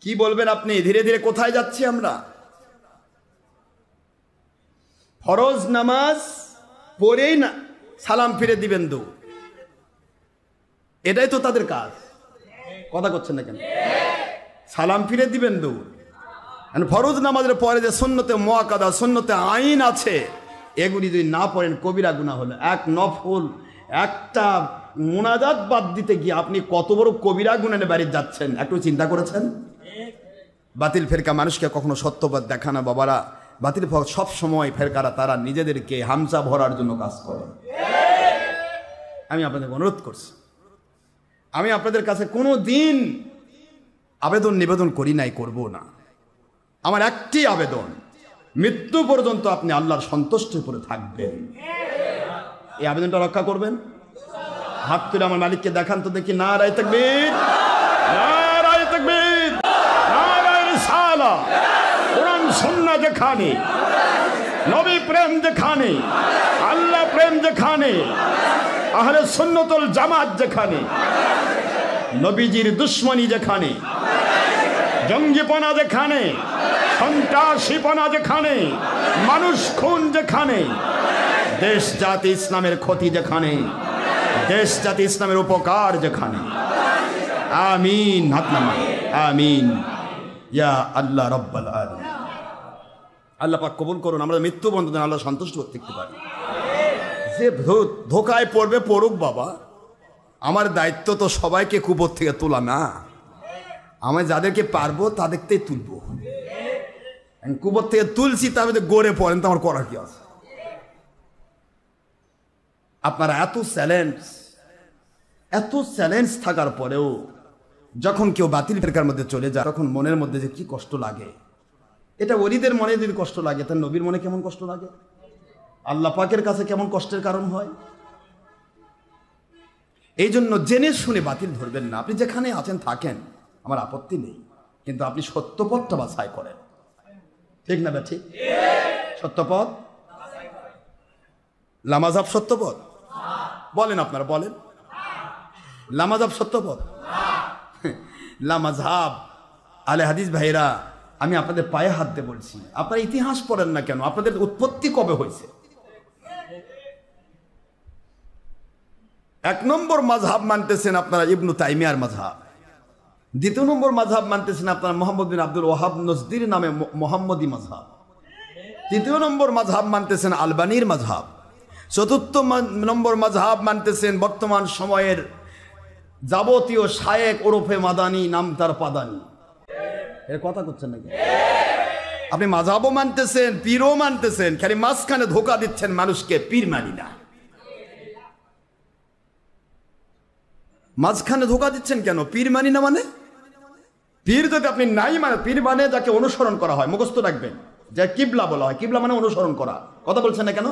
কি বলবেন আপনি? ধীরে ধীরে কোথায় যাচ্ছি আমরা? ফরজ নামাজ পড়েই না সালাম ফিরে দিবেন দৌড়, এটাই তো তাদের কাজ। কথা করছেন না কেন? সালাম ফিরে দিবেন দৌড়। ফরজ নামাজের পরে যে সুন্নতে মুআক্কাদা, সুন্নতে আইন আছে, এগুলি যদি না পড়েন কবিরা গুনাহ হলো। এক নফল একটা মুনাজাত বাদ দিতে গিয়ে আপনি কত বড় কবিরা গুনাহের বাড়ি যাচ্ছেন, একটু চিন্তা করেছেন? বাতিল ফেরকা মানুষকে কখনো সত্যবাদ দেখা না বাবারা। বাতিল সব সময় ফেরকারা তারা নিজেদেরকে হামসা ভরার জন্য কাজ করে। আমি আপনাদের অনুরোধ করছি, আমি আপনাদের কাছে কোনো দিন আবেদন নিবেদন করি নাই, করব না। আমার একটি আবেদন, মৃত্যু পর্যন্ত আপনি আল্লাহর সন্তুষ্টির উপরে থাকবেন। এই আবেদনটা রক্ষা করবেন। হাত তুলে আমার মালিককে দেখান তো দেখি। নারায়ে তাকবীর, নারায়ে তাকবীর, নারায়ে রিসালাহ। কোরআন সুন্নাহ যেখানে, নবী প্রেম যেখানে, আল্লাহ প্রেম যেখানে, আহলে সুন্নাতুল জামাত যেখানে, নবীজির দুশ্মনী যেখানে, জঙ্গিপনা যেখানে, সন্ত্রাসীপনা যেখানে, মানুষ খুন যেখানে, দেশ জাতি ইসলামের ক্ষতি যেখানে, দেশ জাতি ইসলামের উপকার যেখানে। আমিন। হাত নামান। আমিন ইয়া আল্লাহ রাব্বাল আলামিন। আল্লাহ পাক কবুল করুন। আমরা মৃত্যু পর্যন্ত আল্লাহ সন্তুষ্ট থাকতে পারি। যে ধোকায় পড়বে পড়ুক বাবা, আমার দায়িত্ব তো সবাইকে কুবর থেকে তোলা না। আমি যাদেরকে পারবো তাদেরকেই তুলবো। কুবর থেকে তুলছি, তার মধ্যে গড়ে পড়েন তো আমার করার কি আছে? আপনারা এত চ্যালেঞ্জ থাকার পরেও যখন কেউ বাতিল ফেরকার মধ্যে চলে যায়, তখন মনের মধ্যে যে কি কষ্ট লাগে। এটা ওলিদের মনে যদি কষ্ট লাগে, তার নবীর মনে কেমন কষ্ট লাগে, আল্লাহ পাকের কাছে কেমন কষ্টের কারণ হয়। এই জন্য জেনে শুনে বাতিল ধরবেন না। আপনি যেখানে আছেন থাকেন, আমার আপত্তি নেই, কিন্তু আপনি সত্যপথটা বাছাই করেন। ঠিক না ঠিক? সত্যপথ, লামাজাব সত্যপথ বলেন, আপনারা বলেন। লামাজাব সত্যপথ, লামাজাব আলে হাদিস ভাইরা, আমি আপনাদের পায়ে হাত দিয়ে বলছি, আপনারা ইতিহাস পড়েন না কেন? আপনাদের উৎপত্তি কবে হয়েছে? এক নম্বর মাযহাব মানতেছেন আপনারা ইবনু তাইমিয়ার মাযহাব। দ্বিতীয় নম্বর মাযহাব মানতেছেন আপনারা মুহাম্মদ বিন আব্দুল ওয়াহাব নজদির নামে মুহাম্মদী মাযহাব। তৃতীয় নম্বর মাযহাব মানতেছেন আলবানির মাযহাব। চতুর্থ নম্বর মাযহাব মানতেছেন বর্তমান সময়ের যাবতীয় শায়েক ওরফে মাদানি, নাম তার পাদানি। এর কথা করছেন নাকি? আপনি মাযহাবও মানতেছেন, পীরও মানতেছেন, খালি মাঝখানে ধোকা দিচ্ছেন মানুষকে। পীর মানি না, মাঝখানে ধোকা দিচ্ছেন কেন? পীর মানি না মানে? পীর যদি আপনি নাই মানে, পীর মানে যাকে অনুসরণ করা হয়, মুখস্থ রাখবেন, যা কিবলা বলা হয়। কিবলা মানে অনুসরণ করা। কথা বলছেন না কেন?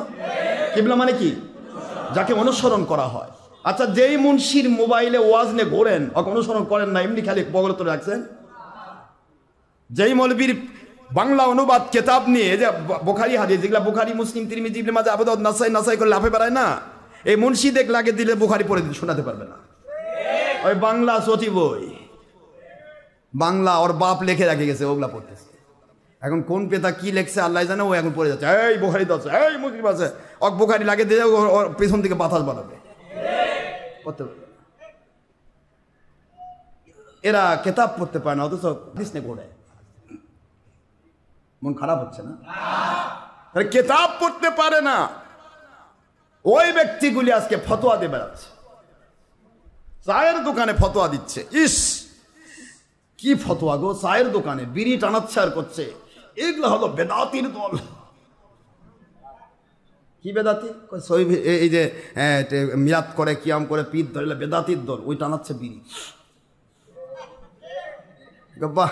কিবলা মানে কি? যাকে অনুসরণ করা হয়। আচ্ছা, যেই মুন্সির মোবাইলে ওয়াজ নিয়ে ঘোরেন, ওকে অনুসরণ করেন না, এমনি খালি বগল তো রাখছেন। যেই মৌলবীর বাংলা অনুবাদ কেতাব নিয়ে, যে বুখারী হাদিস, যেগুলা বুখারী, মুসলিম, তিরমিজি, ইবনে মাজাহ, আবু দাউদ, নাসাই করে লাফে বেড়ায় না, এই মুন্সি দেখ লাগে দিলে বুখারী পড়ে দিতে শোনাতে পারবে না। ওই বাংলা সতি বই, বাংলা ওর বাপ লেখে রেখে গেছে, ওগুলা পড়তেছে। এখন কোন পেতা কি লেখছে আল্লাহ জানে, ও এখন পড়ে যাচ্ছে। এই বুখারী আছে, এই মুসলিম আছে, ওক বুখারী লাগে দিয়ে ওর পেছন থেকে বাতাস বানাবে, পড়তে পারবে। এরা কেতাব পড়তে পারে না, অথচ কৃষ্ণে ঘোরে। মন খারাপ হচ্ছে না? কেতাব পড়তে পারে না, ওই ব্যক্তিগুলি আজকে ফতোয়া দিয়ে বেড়াচ্ছে, চায়ের দোকানে ফতোয়া দিচ্ছে। ইস, কি ফতোয়া গো! চায়ের দোকানে বিড়ি টানাচ্ছে আর করছে। এগুলো হলো বেদাতির দল। কি বেদাতি? এই যে মিলাদ করে, কিয়াম করে, পীর ধরে, বেদাতির দল। ওই টানাচ্ছে বিড়ি। বাহ,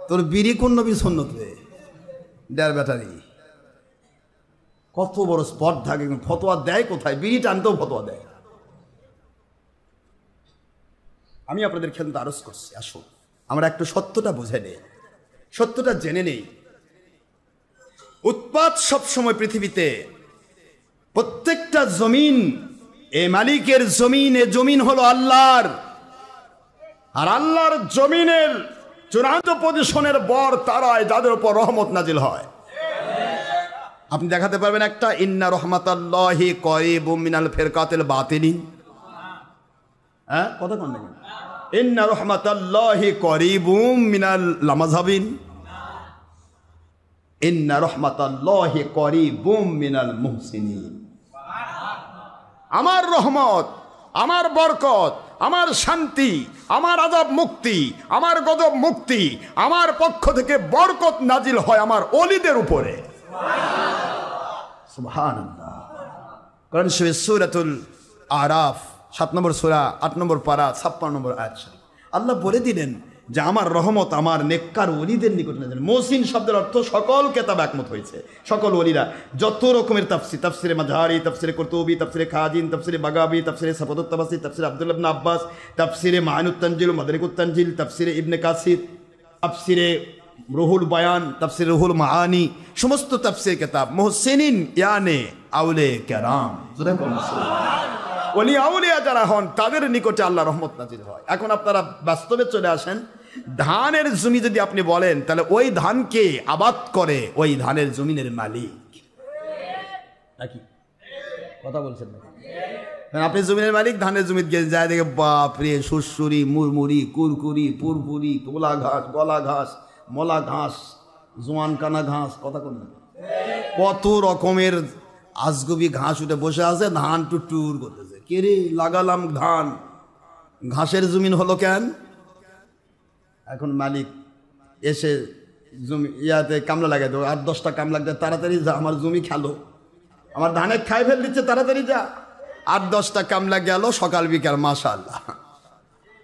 তোর বিড়ি কোন নবীর সুন্নত রে? দেড় ব্যাটারি, কত বড় স্পট থাকে। ফতোয়া দেয় কোথায়? বিড়ি টানতেও ফতোয়া দেয়। আমি আপনাদের ক্ষেত্রে আরজ করছি, আসুন আমরা একটু সত্যটা বুঝে নেই, সত্যটা জেনে নেই। উৎপাত সবসময় পৃথিবীতে, প্রত্যেকটা জমিন এ মালিকের জমিনে, জমিন হলো আল্লাহর, আর আল্লাহর জমিনের চূড়ান্ত পজিশনের বর তারাই যাদের উপর রহমত নাজিল হয়। আপনি দেখাতে পারবেন একটা ইন্না রহমাতাল্লাহি করিবুম মিনাল ফিরকাতিল বাতিলিন? হ্যাঁ, কথা কোন দেখেন? ইন্না রহমাতাল্লাহি করিবুম মিনাল লামাযহাবিন, ইন্না রহমাতাল্লাহি করিবুম মিনাল মুহসিনিন। আমার রহমত, আমার বরকত, আমার শান্তি, আমার আযাব মুক্তি, আমার গজব মুক্তি, আমার পক্ষ থেকে বরকত নাজিল হয় আমার ওলিদের উপরে। সুবহানাল্লাহ। কোরআন শরীফ সূরাতুল আরাফ 7 নম্বর সূরা 8 নম্বর পারা 56 নম্বর আয়াত আল্লাহ বলে দিলেন যে আমার রহমত আমার নেককার ওলিদের নিকট নাজিল। মুহসিন শব্দের অর্থ সকল কিতাব একমত হয়েছে, সকল ওলিরা যত রকমের তাফসীর, তাফসীরে মাযহারি, তাফসীরে কুরতুবী, তাফসীরে খাজিন, তাফসীরে বাগাবী, তাফসীরে সাফাতুত তাফসীর, তাফসীরে আব্দুল্লাহ ইবনে আব্বাস, তাফসীরে মাআনুত তানজিল, মাদারিকুত তানজিল, তাফসীরে ইবনে কাসির, তাফসীরে রুহুল বায়ান, তাফসীরে রুহুল মাআনি, সমস্ত তাফসীর কিতাব মুহসিনিন ইয়ানে আউলে কেরাম, ওলি আউলিয়া যারা হন তাদের নিকটে আল্লাহ রহমত নাজিল হয়। এখন আপনারা বাস্তবে চলে আসেন, ধানের জমি যদি আপনি বলেন তাহলে ওই ধানকে আবাদ করে ওই ধানের জমিনের মালিক নাকি? কথা বলছেন না? আপনি জমিনের মালিক, ধানের জমি যায় দেখে বাপরে সুরসুরি, মুরমুরি, কুরকুরি, পুরপুরি, তোলা ঘাস, গলা ঘাস, মলা ঘাস, জোয়ান কানা ঘাস, কথা কোন কত রকমের আজগবি ঘাস উঠে বসে আছে, ধান টুটুর করতেছে। কে রে লাগালাম ধান, ঘাসের জমিন হলো কেন? এখন মালিক এসে জমি ইয়াতে কামলা লাগাই দেবো, 8-10টা কামলা লাগবে, তাড়াতাড়ি যা, আমার জমি খেলো, আমার ধানে খাই ফেল দিচ্ছে, তাড়াতাড়ি যা। 8-10টা কামলা গেল সকাল বিকাল, মাশাআল্লাহ।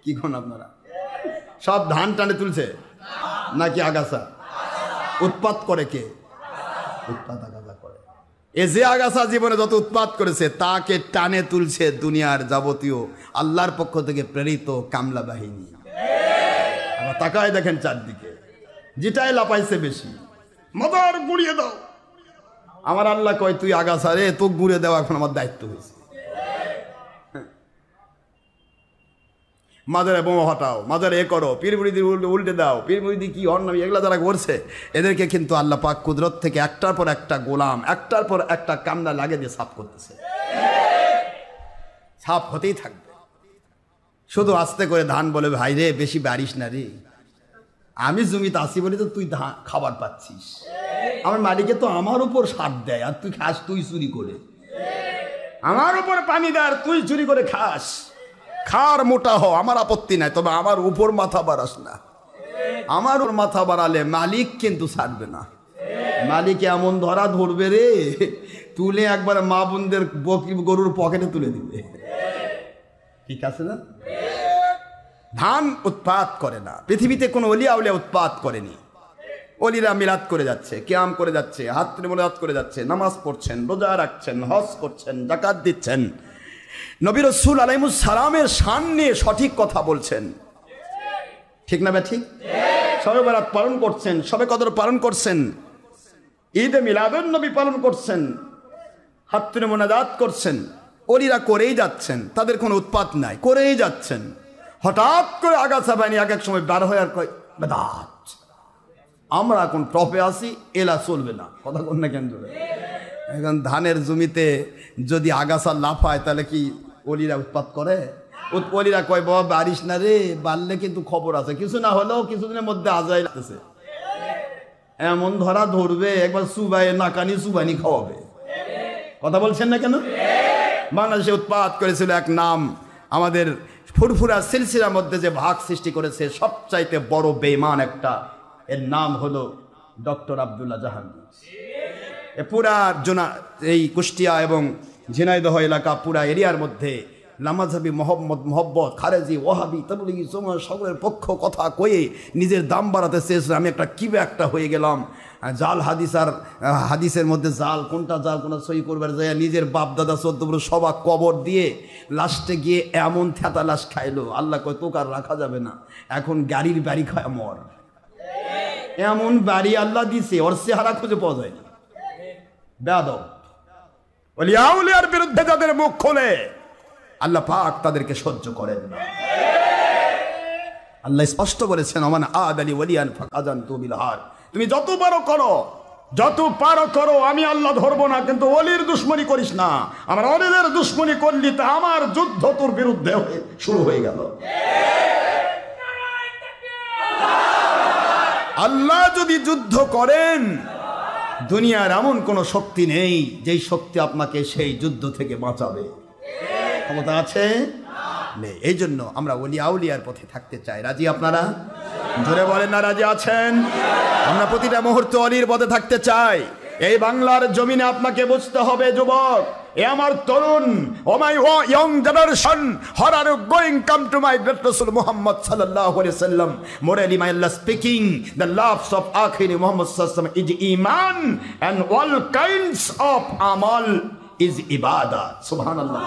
কি কোন আপনারা সব ধান টানে তুলছে নাকি আগাছা? উৎপাত করে কে? উৎপাত আগাছা করে। এ যে আগাছা জীবনে যত উৎপাত করেছে তাকে টানে তুলছে দুনিয়ার যাবতীয় আল্লাহর পক্ষ থেকে প্রেরিত কামলা বাহিনী। তাকায় দেখেন চারদিকে, যেটাই লাপাইছে বেশি, মাদার গুড়িয়ে দাও। আমার আল্লাহ কয় তুই আগাছা রে, তো গুড়ে দেওয়া এখন আমার দায়িত্ব হয়েছে। মাজারে বোমা হটাও, মাজারে এ করো, পীর মুরিদি উল্টে দাও, পীর মুরিদি কি অন্যান্য এগুলা যারা করছে এদেরকে কিন্তু আল্লাহ পাক কুদরত থেকে একটার পর একটা গোলাম, একটার পর একটা কামনা লাগে দিয়ে সাফ করতেছে। সাফ হতেই থাকবে। শুধু আস্তে করে ধান বলে ভাই রে বেশি বাড়িস না রে, আমি জমিতে আসি বলি তো তুই ধান খাবার পাচ্ছিস, আমার মালিকে তো আমার উপর সার দেয় আর তুই খাস, তুই চুরি করে। আমার উপর পানি দেয় আর তুই চুরি করে খাস। খার মোটা হ, আমার আপত্তি নাই, তবে আমার উপর মাথা বাড়াস না। আমার ওর মাথা বাড়ালে মালিক কিন্তু ছাড়বে না। মালিক এমন ধরা ধরবে রে, তুলে একবার মা বোনদের গরুর পকেটে তুলে দিবে। ঠিক আছে না? ধান উৎপাত করে না, পৃথিবীতে কোনো ওলিয়া উলিয়া উৎপাত করেনি। ওলিরা মিলাদ করে যাচ্ছে, কিয়াম করে যাচ্ছে, হাত তুলে মোনাজাত করে যাচ্ছে, নামাজ পড়ছেন, রোজা রাখছেন, হজ করছেন, যাকাত দিচ্ছেন, নবী রাসূল আলাইহিস সালামের শান নিয়ে সঠিক কথা বলছেন। ঠিক না? ঠিক। শবে বরাত পালন করছেন, শবে কদর পালন করছেন, ঈদে মিলাদুন নবী পালন করছেন, হাত তুলে মোনাজাত করছেন। ওলিরা করেই যাচ্ছেন, তাদের কোনো উৎপাত নাই, করেই যাচ্ছেন। হঠাৎ করে আগাছা বাহিনী এক এক সময় বার হয়ে আর কয় বেদাত, আমরা এখন টপে আসি, এলা চলবে না। কথা কোন না কেন? এখন ধানের জমিতে যদি আগাছা লাফায় তাহলে কি ওলিরা উৎপাত করে? ওলিরা কয় বাবা বাড়িস না রে, বাড়লে কিন্তু খবর আছে, কিছু না হলেও কিছুদিনের মধ্যে আজাই লাগতেছে, এমন ধরা ধরবে, একবার সুবাইয়ে নাকানি সুবানি খাওয়াবে। কথা বলছেন না কেন? বাংলাদেশে উৎপাত করেছিল এক নাম, আমাদের ফুরফুরা সিলসিলার মধ্যে যে ভাগ সৃষ্টি করেছে সবচাইতে বড় বেঈমান একটা, এর নাম হলো ডক্টর আব্দুল্লাহ জাহাঙ্গীর। পুরা এই কুষ্টিয়া এবং ঝিনাইদহ এলাকা পুরা এরিয়ার মধ্যে লামাজাবি মোহাম্মদ খারেজি ওয়াহাবি তাবলিগি সকলের পক্ষ কথা কয়ে নিজের দাম বাড়াতে চেয়েছিল। আমি একটা কিবে একটা হয়ে গেলাম, জাল হাদিস আর হাদিসের মধ্যে জাল, কোনটা জাল কোনটা সই করবার যায়, নিজের বাপ দাদা 14 বছর সবা কবর দিয়ে লাস্টে গিয়ে এমন থ্যাতা লাশ খাইলো, আল্লাহ কয় তোকে আর রাখা যাবে না, এখন গাড়ির বাড়ি খায় মর। এমন বাড়ি আল্লাহ দিছে, ওর চেহারা খুঁজে পাওয়া যায়নি। বেয়াদব ওলিয়া উলিয়ার বিরুদ্ধে যাদের মুখ খোলে আল্লাহ পাক তাদেরকে সহ্য করেন না। আল্লাহ স্পষ্ট বলেছেন, ওমান আদালি ওয়ালিয়ান ফাকাযানতু বিল হার। তুমি যত পারো করো, আমি আল্লাহ ধরবো না, কিন্তু ওলির দুশমনি করিস না। আমার ওলিদের দুশমনি করলি তা আমার যুদ্ধ তোর বিরুদ্ধে শুরু হয়ে গেল। আল্লাহ যদি যুদ্ধ করেন, দুনিয়ার এমন কোন শক্তি নেই যেই শক্তি আপনাকে সেই যুদ্ধ থেকে বাঁচাবে। ক্ষমতা আছে নেই। এই জন্য আমরা ওলি আউলিয়ার পথে থাকতে চাই। রাজি আপনারা? জোরে বলেন না রাজি আছেন? আমরা প্রতিটা মুহূর্তে অলির পথে থাকতে চাই। এই বাংলার জমিনে আপনাকে বুঝতে হবে যুবক, এ আমার তরুণ, ও মাই young generation, how are you going come to my great Rasul Muhammad sallallahu alaihi wasallam? Morally my Allah speaking, the loves of Akhiri Muhammad sallallahu alaihi wasallam is iman, and all kinds of amal is ibadat. Subhanallah.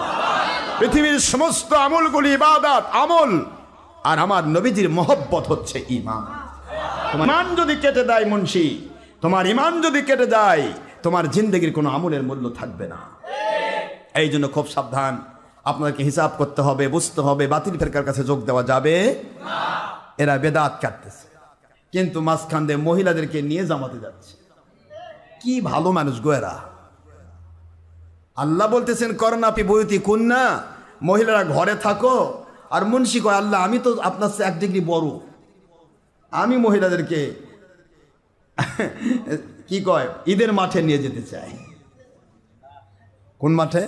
পৃথিবীর সমস্ত আমলগুলি ইবাদত, আমল। আর আমার নবীজির মহব্বত হচ্ছে ঈমান। তোমার ঈমান যদি কেটে দেয় মুন্সি, তোমার ঈমান যদি কেটে যায়, তোমার জিন্দেগির কোনো আমলের মূল্য থাকবে না। এই জন্য খুব সাবধান, আপনাকে হিসাব করতে হবে, বুঝতে হবে। বাতিল ফেরকার কাছে যোগ দেওয়া যাবে না। এরা বেদাত কাটতেছে, কিন্তু মাঝখান দিয়ে মহিলাদেরকে নিয়ে জামাতে যাচ্ছে। কি ভালো মানুষ গো এরা। আল্লাহ বলতেছেন করোনা পি বয়তি কুন্না, মহিলারা ঘরে থাকো। আর মুন্সি কয় আল্লাহ আমি তো আপনার চেয়ে 1 ডিগ্রি বড়, আমি মহিলাদেরকে কি কয় ঈদের মাঠে নিয়ে যেতে চাই। কোন মাঠে?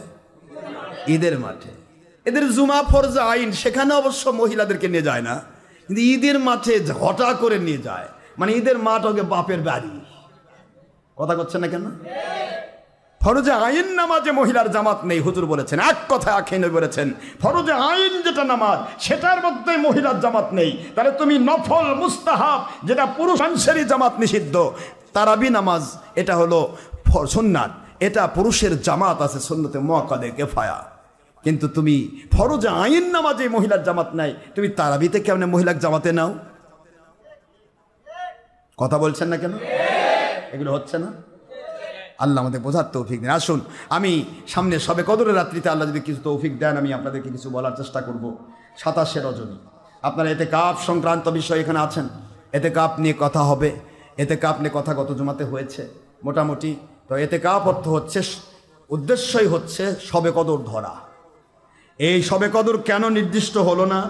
ঈদের মাঠে। এদের জুমা ফরজ আইন, সেখানে অবশ্য মহিলাদেরকে নিয়ে যায় না, কিন্তু ঈদের মাঠে হঠা করে নিয়ে যায়। মানে ঈদের মাঠ ওকে বাপের বাড়ি। কথা করছে না কেন? ফরজে আইন নামাজে মহিলার জামাত নেই, হুজুর বলেছেন। এক কথা আখেই নবী বলেছেন, ফরজে আইন যেটা নামাজ, সেটার মধ্যে মহিলার জামাত নেই। তাহলে তুমি নফল মুস্তাহাব, যেটা পুরুষ মানুষেরই জামাত নিষিদ্ধ, তারাবি নামাজ, এটা হলো সুন্নাত, এটা পুরুষের জামাত আছে সুন্নতে মুআক্কাদে কিফায়া। কিন্তু তুমি ফরজে আইন নামাজে মহিলার জামাত নাই, তুমি তারাবিতে কেমনে মহিলার জামাতে নাও? কথা বলছেন না কেন? এগুলো হচ্ছে না। আল্লাহ আমাদের বোঝার তৌফিক দেন। আসুন, আমি সামনে শবে কদরের রাত্রিতে আল্লাহ যদি কিছু তৌফিক দেন, আমি আপনাদেরকে কিছু বলার চেষ্টা করব। 27শে রজনী আপনারা ইতিকাফ সংক্রান্ত বিষয় এখানে আছেন, ইতিকাফ নিয়ে কথা হবে। ইতিকাফ নিয়ে কথা গত জুমাতে হয়েছে মোটামুটি। তো ইতিকাফ অর্থ হচ্ছে, উদ্দেশ্যই হচ্ছে শবে কদর ধরা। এই শবে কদর কেন নির্দিষ্ট হলো না?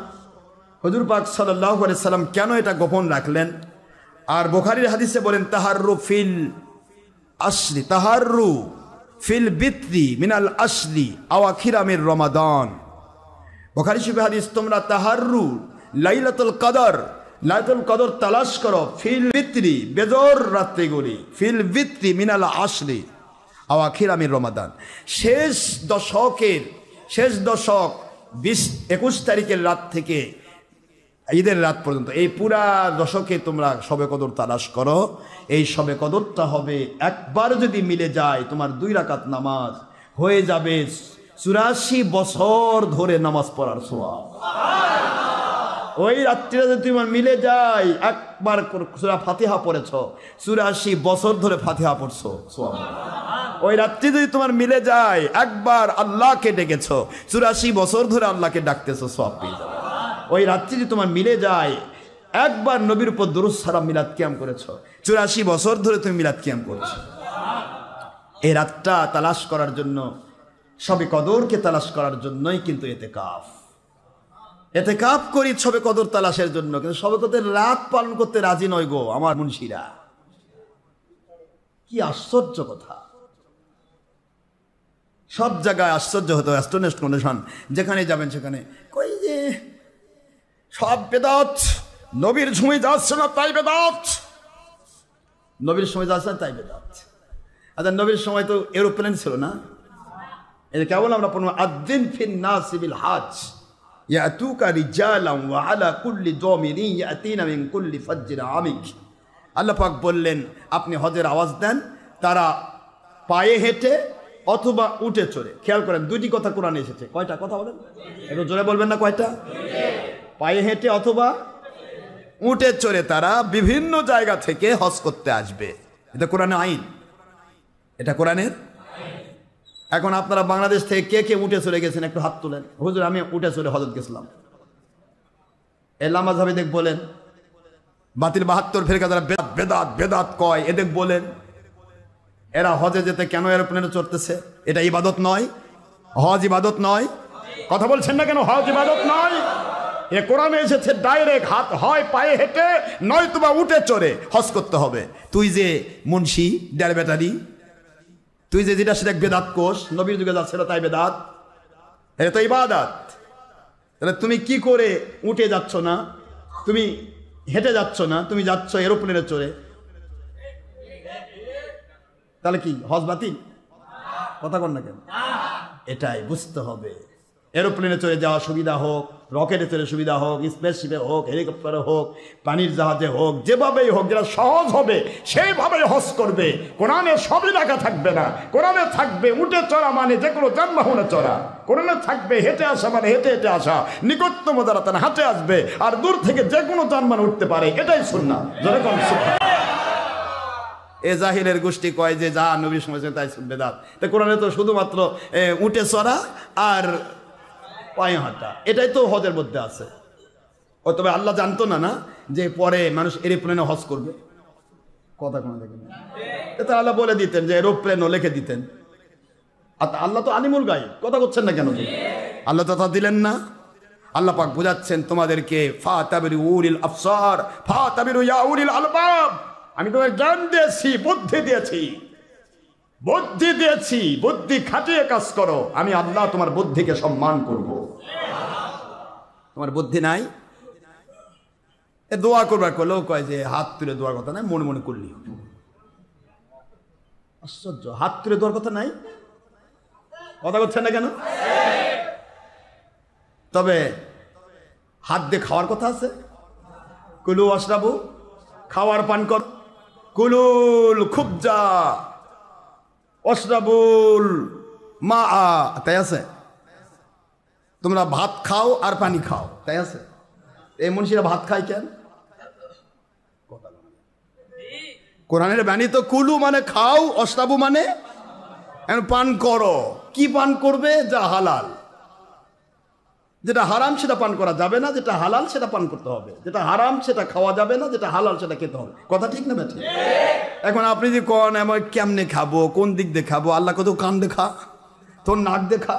হুজুর পাক সাল্লাল্লাহু আলাইহি সাল্লাম কেন এটা গোপন রাখলেন? আর বুখারীর হাদিসে বলেন, তাহাররু ফিল আশরি, তাহাররু ফিল বিত্রি মিনাল আশরি আওয়াখিরা মির রমাদান। বুখারী শরীফের হাদিস, তোমরা তাহাররু লাইলাতুল কদর, লাইলাতুল কদর তালাশ করো, ফিল বিত্রি বেজর রাত্রিগুলি, ফিল বিত্রি মিনাল আশরি আওয়াখিরা মির রমাদান। শেষ দশক 20-21 তারিখের রাত থেকে ঈদের রাত পর্যন্ত, এই পুরা দশকে তোমরা শবে কদর তালাশ করো। এই শবে কদরটা হবে, একবার যদি মিলে যায় তোমার 2 রাকাত নামাজ হয়ে যাবে 84 বছর ধরে নামাজ পড়ার সওয়াব। ওই রাত্রিটা যদি তোমার মিলে যায়, একবার সূরা ফাতিহা পড়েছ, 84 বছর ধরে ফাতিহা পড়ছো, সওয়াব। ওই রাত্রি যদি তোমার মিলে যায়, একবার আল্লাহকে ডেকেছ, 84 বছর ধরে আল্লাহকে ডাকতেছো, সওয়াব পেয়ে যাবে। ওই রাত্রি যদি তোমার মিলে যায়, একবার নবীর উপর দুরূদ সালাম মিলাদ কিয়াম করেছো, 84 বছর ধরে তুমি মিলাদ কিয়াম করছো। এই রাতটা তালাশ করার জন্য, শবে কদরকে তালাশ করার জন্যই কিন্তু ইতিকাফ করি শবে কদর তালাশের জন্য। কিন্তু শবে কদরের রাত পালন করতে রাজি নয় গো আমার মুন্সিরা। কি আশ্চর্য কথা! সব জায়গায় আশ্চর্য হতো, অ্যাস্টনিশড কন্ডিশন। যেখানে যাবেন সেখানে কই যে সব বেদাত, নবীর সময় যাচ্ছে না তাই বেদাত, নবীর সময় যাচ্ছে না তাই বেদাত। আচ্ছা, নবীর সময় তো এরোপ্লেন ছিল না। এটা কেবল আমরা পড়ব, আদ্দিন ফিন নাসি বিল হজ ইয়াতুকা রিজালান ওয়া আলা কুল্লি দামিরিন ইয়াতিনা মিন কুল্লি ফাজ্জিন আমিক। আল্লাহ পাক বললেন, আপনি হজের আওয়াজ দেন, তারা পায়ে হেঁটে অথবা উঠে চড়ে। খেয়াল করেন, 2টি কথা কোরআনে এসেছে। কয়টা কথা বলেন? একটু জোরে বলবেন না, কয়টা? পায়ে হেঁটে অথবা উঠে চড়ে তারা বিভিন্ন জায়গা থেকে হজ করতে আসবে। এটা কোরআনের আইন, এটা কোরআনের। এখন আপনারা বাংলাদেশ থেকে কে কে উঠে চলে গেছেন একটু হাত তুলেন। হুজুর আমি উঠে চলে হজরত গেছিলাম। এ লামাজ হাবিদেক বলেন, বাতিল 72 ফেরকা যারা বেদাত বেদাত কয় এদের বলেন, এরা হজে যেতে কেন এরোপ্লেনে চড়তেছে? এটা ইবাদত নয়? হজ ইবাদত নয়? কথা বলছেন না কেন? হজ ইবাদত নয়? এ কোরআনে এসেছে ডাইরেক্ট, হাত হয় পায়ে হেঁটে নয় তোমা উঠে চড়ে হজ করতে হবে। তুই যে মুন্সি ডের ব্যাটারি, তুই যে যেটা সেটা বেদাত কোষ, নবীর যুগে যাচ্ছে তাই বেদাত, এটা তো ইবাদত। তাহলে তুমি কি করে উঠে যাচ্ছ না, তুমি হেঁটে যাচ্ছ না, তুমি যাচ্ছ এরোপ্লেনে চড়ে, তাহলে কি হজ বাতিল? কথা কন না কেন? এটাই বুঝতে হবে। এরোপ্লেনে চড়ে যাওয়া সুবিধা হোক, রকেটে চড়ে সুবিধা হোক, স্পেসশিপে হোক, হেলিকপ্টারে হোক, পানির জাহাজে হোক, যেভাবেই হোক, যেটা সহজ হবে সেইভাবেই হজ করবে। কোরআনে সবই লেখা থাকবে না। কোরআনে থাকবে উঠে চড়া মানে যে কোনো যানবাহনে চড়া, কোরআনে থাকবে হেঁটে আসা মানে হেঁটে হেঁটে আসা, নিকটতম দ্বারা তারা হাঁটে আসবে, আর দূর থেকে যে কোনো যানবাহন উঠতে পারে, এটাই সুন্নাহ। যেরকম এ জাহিরের গোষ্ঠী কয় যে যা নবীর সময় তাই বেদাত। তো কোরআনে তো শুধুমাত্র উঠে চড়া আর পায়ে হাঁটা, এটাই তো হজের মধ্যে আছে। ও তবে আল্লাহ জানতো না না যে পরে মানুষ এরোপ্লেনে হজ করবে? কথা কোনো দেখেন, এটা আল্লাহ বলে দিতেন যে এরোপ্লেনও লিখে দিতেন। আর আল্লাহ তো আলিমুল গায়ব। কথা করছেন না কেন? আল্লাহ তো তা দিলেন না। আল্লাহ পাক বুঝাচ্ছেন তোমাদেরকে, ফাতাবিরু উলিল আবসার ফাতাবিরু ইয়া উলিল আলবাব, আমি তোমার জ্ঞান দিয়েছি, বুদ্ধি দিয়েছি, বুদ্ধি দিয়েছি, বুদ্ধি খাটিয়ে কাজ করো, আমি আল্লাহ তোমার বুদ্ধিকে সম্মান করব। তোমার বুদ্ধি নাই, এ দোয়া করবার করলেও কয় যে হাত তুলে দোয়ার কথা নাই, মনে মনে করলি। আশ্চর্য, হাত তুলে দোয়ার কথা নাই? কথা করছেন না কেন? তবে হাত দিয়ে খাওয়ার কথা আছে। কুলু আশরাবু, খাওয়ার পান কর, কুলুল খুবজা অশরাবুল মা, তাই আছে? তোমরা ভাত খাও আর পানি খাও, তাই আছে? এই মনীষীরা ভাত খায় কেন? কোরআনের বাণী তো কুলু মানে খাও, অশরাবু মানে পান করো। কি পান করবে? যা হালাল। যেটা হারাম সেটা পান করা যাবে না, যেটা হালাল সেটা পান করতে হবে। যেটা হারাম সেটা খাওয়া যাবে না, যেটা হালাল সেটা খেতে হবে। কথা ঠিক না বেঠিক? এখন আপনি যে কন আমার কেমনে খাবো, কোন দিক দিয়ে খাবো, আল্লাহ কত কান দেখা, তোর নাক দেখা,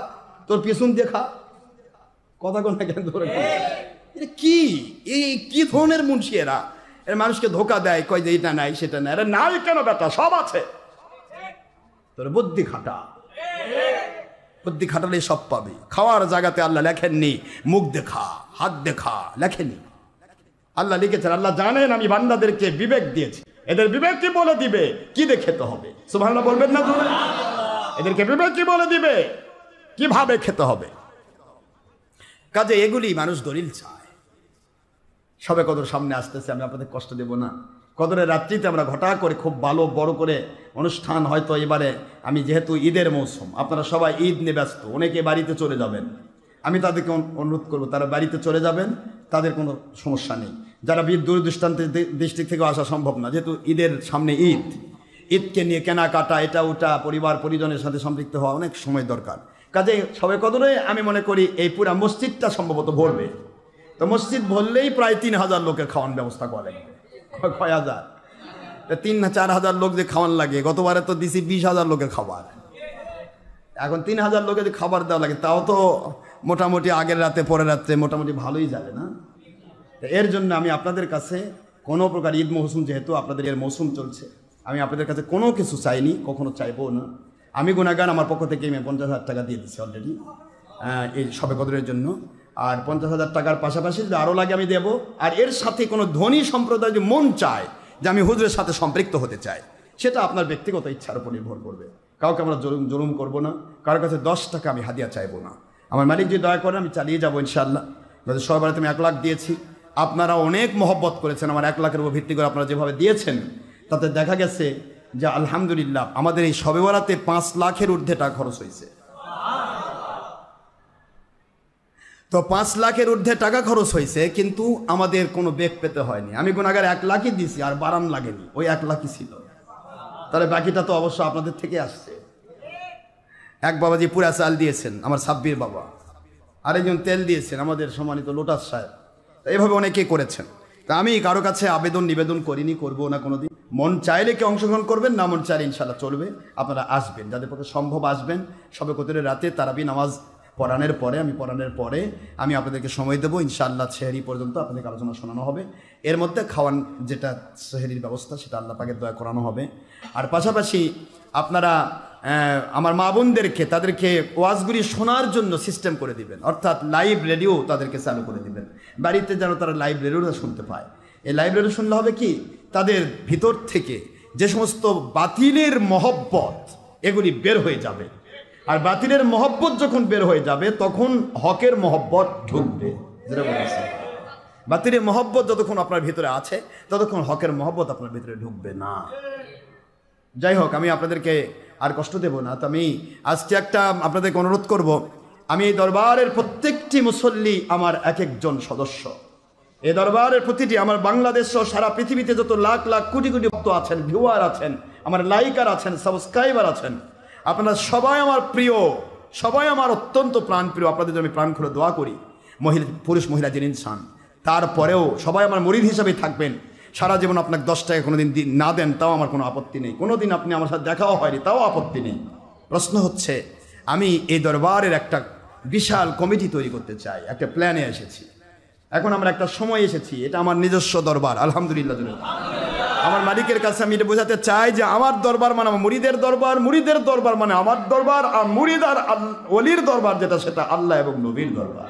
তোর পেছন দেখা, কথা কোন কেন ধরে কি? এই কি ধরনের মুন্সি এরা? এর মানুষকে ধোকা দেয়, কয় যে এটা নাই সেটা নাই। আরে নাই কেন বেটা, সব আছে। তোর বুদ্ধি খাটা, বুদ্ধি খাটালে সব পাবে। খাওয়ার জায়গাতে আল্লাহ লেখেননি মুখ দেখা, হাত দেখা, লেখেনি। আল্লাহ লিখেছেন, আল্লাহ জানেন আমি বান্দাদেরকে বিবেক দিয়েছি, এদের বিবেক কি বলে দিবে কি দিয়ে খেতে হবে। সুবহানাল্লাহ বলবেন না? এদেরকে বিবেক কি বলে দিবে কিভাবে খেতে হবে। কাজে এগুলি মানুষ দলিল চায়। সবে কদর সামনে আসতেছে, আমি আপনাদের কষ্ট দেব না। কদরের রাত্রিতে আমরা ঘটা করে খুব ভালো বড় করে অনুষ্ঠান, হয়তো এবারে আমি যেহেতু ঈদের মৌসুম, আপনারা সবাই ঈদ নিয়ে ব্যস্ত, অনেকে বাড়িতে চলে যাবেন। আমি তাদেরকে অনুরোধ করব তারা বাড়িতে চলে যাবেন, তাদের কোনো সমস্যা নেই। যারা দূর দৃষ্টান্তের ডিস্ট্রিক্ট থেকে আসা সম্ভব না, যেহেতু ঈদের সামনে ঈদ, ঈদকে নিয়ে কেনাকাটা এটা ওটা পরিবার পরিজনের সাথে সম্পৃক্ত হওয়া অনেক সময় দরকার। কাজে সবে কদরে আমি মনে করি এই পুরা মসজিদটা সম্ভবত ভরবে। তো মসজিদ ভরলেই প্রায় 3000 লোকের খাওয়ান ব্যবস্থা করে। কয় হাজার? 3-4 লোক যে খাওয়ান লাগে, গতবারে তো দিছি 20,000 লোকের খাবার। এখন 3000 লোকের যে খাবার দেওয়া লাগে, তাও তো মোটামুটি আগের রাতে পরের রাত্রে মোটামুটি ভালোই যাবে না? এর জন্য আমি আপনাদের কাছে কোনো প্রকার ঈদ মৌসুম, যেহেতু আপনাদের এর মৌসুম চলছে, আমি আপনাদের কাছে কোনো কিছু চাইনি, কখনো চাইবো না। আমি গুনাহগার, আমার পক্ষ থেকে আমি 50,000 টাকা দিয়ে দিচ্ছি অলরেডি এই সবে কদরের জন্য। আর 50,000 টাকার পাশাপাশি যদি আরও লাগে আমি দেবো। আর এর সাথে কোনো ধনী সম্প্রদায় যে মন চায় যে আমি হুজুরের সাথে সম্পৃক্ত হতে চাই, সেটা আপনার ব্যক্তিগত ইচ্ছার উপর নির্ভর করবে। কাউকে আমরা জুলুম করবো না, কারোর কাছে 10 টাকা আমি হাদিয়া চাইবো না। আমার মালিক যদি দয়া করেন আমি চালিয়ে যাবো ইনশাআল্লাহ। সবার আমি 1 লাখ দিয়েছি, আপনারা অনেক মহব্বত করেছেন আমার 1 লাখের উপর ভিত্তি করে আপনারা যেভাবে দিয়েছেন, তাতে দেখা গেছে যে আলহামদুলিল্লাহ আমাদের এই শবে বরাতে 5 লাখের ঊর্ধ্বে টাকা খরচ হয়েছে। তো 5 লাখের ঊর্ধ্বে টাকা খরচ হয়েছে, কিন্তু আমাদের কোনো বেগ পেতে হয়নি। আমি গুনাহগার 1 লাখই দিছি, আর বাড়ান লাগেনি, ওই 1 লাখই ছিল। তাহলে বাকিটা তো অবশ্য আপনাদের থেকে আসছে। এক বাবাজি পুরা চাল দিয়েছেন, আমার সাব্বির বাবা। আরেকজন তেল দিয়েছেন, আমাদের সম্মানিত লোটাস সাহেব। এইভাবে অনেকেই করেছেন। তা আমি কারো কাছে আবেদন নিবেদন করিনি, করবো না কোনোদিন। মন চাইলে কি অংশগ্রহণ করবেন, না মন চাইলে ইনশাল্লাহ চলবে। আপনারা আসবেন, যাদের পক্ষে সম্ভব আসবেন। সবে কদরের রাতে তারাবি নামাজ পড়ানোর পরে আমি আপনাদেরকে সময় দেবো। ইনশাআল্লাহ সেহরি পর্যন্ত আপনাদেরকে আলোচনা শোনানো হবে। এর মধ্যে খাওয়ান যেটা সেহরির ব্যবস্থা, সেটা আল্লাহ পাকের দয়া করানো হবে। আর পাশাপাশি আপনারা আমার মা বোনদেরকে, তাদেরকে ওয়াজগুলি শোনার জন্য সিস্টেম করে দিবেন, অর্থাৎ লাইভ রেডিও তাদেরকে চালু করে দিবেন। বাড়িতে যেন তারা লাইভ রেডিওটা শুনতে পায়। এই লাইভ রেডিও শুনলে হবে কি, তাদের ভিতর থেকে যে সমস্ত বাতিলের মহব্বত এগুলি বের হয়ে যাবে। আর বাতিলের মহব্বত যখন বের হয়ে যাবে, তখন হকের মহব্বত ঢুকবে। যেটা বলেছে, বাতিলের মহব্বত যতক্ষণ আপনার ভিতরে আছে, ততক্ষণ হকের মহব্বত আপনার ভিতরে ঢুকবে না। যাই হোক, আমি আপনাদেরকে আর কষ্ট দেব না। তো আমি আজকে একটা আপনাদেরকে অনুরোধ করব, আমি এই দরবারের প্রত্যেকটি মুসল্লি আমার এক একজন সদস্য। এই দরবারের প্রতিটি, আমার বাংলাদেশ সহ সারা পৃথিবীতে যত লাখ লাখ কোটি কোটি ভক্ত আছেন, ভিউয়ার আছেন, আমার লাইকার আছেন, সাবস্ক্রাইবার আছেন, আপনারা সবাই আমার প্রিয়, সবাই আমার অত্যন্ত প্রাণপ্রিয়। আপনাদের জন্য আমি প্রাণ খুলে দোয়া করি। পুরুষ মহিলা যিনি ইনসান, তারপরেও সবাই আমার মুরিদ হিসাবে থাকবেন। সারা জীবন আপনাকে 10 টাকা কোনোদিন না দেন, তাও আমার কোনো আপত্তি নেই। কোনোদিন আপনি আমার সাথে দেখাও হয়নি, তাও আপত্তি নেই। প্রশ্ন হচ্ছে, আমি এই দরবারের একটা বিশাল কমিটি তৈরি করতে চাই, একটা প্ল্যানে এসেছি। এখন আমরা একটা সময় এসেছি, এটা আমার নিজস্ব দরবার, আলহামদুলিল্লাহ। আমার মালিকের কাছে আমি এটা বোঝাতে চাই যে আমার দরবার মানে আমার মুরিদের দরবার, মুরিদের দরবার মানে আমার দরবার, আর মুরিদ আর ওলির দরবার যেটা, সেটা আল্লাহ এবং নবীর দরবার।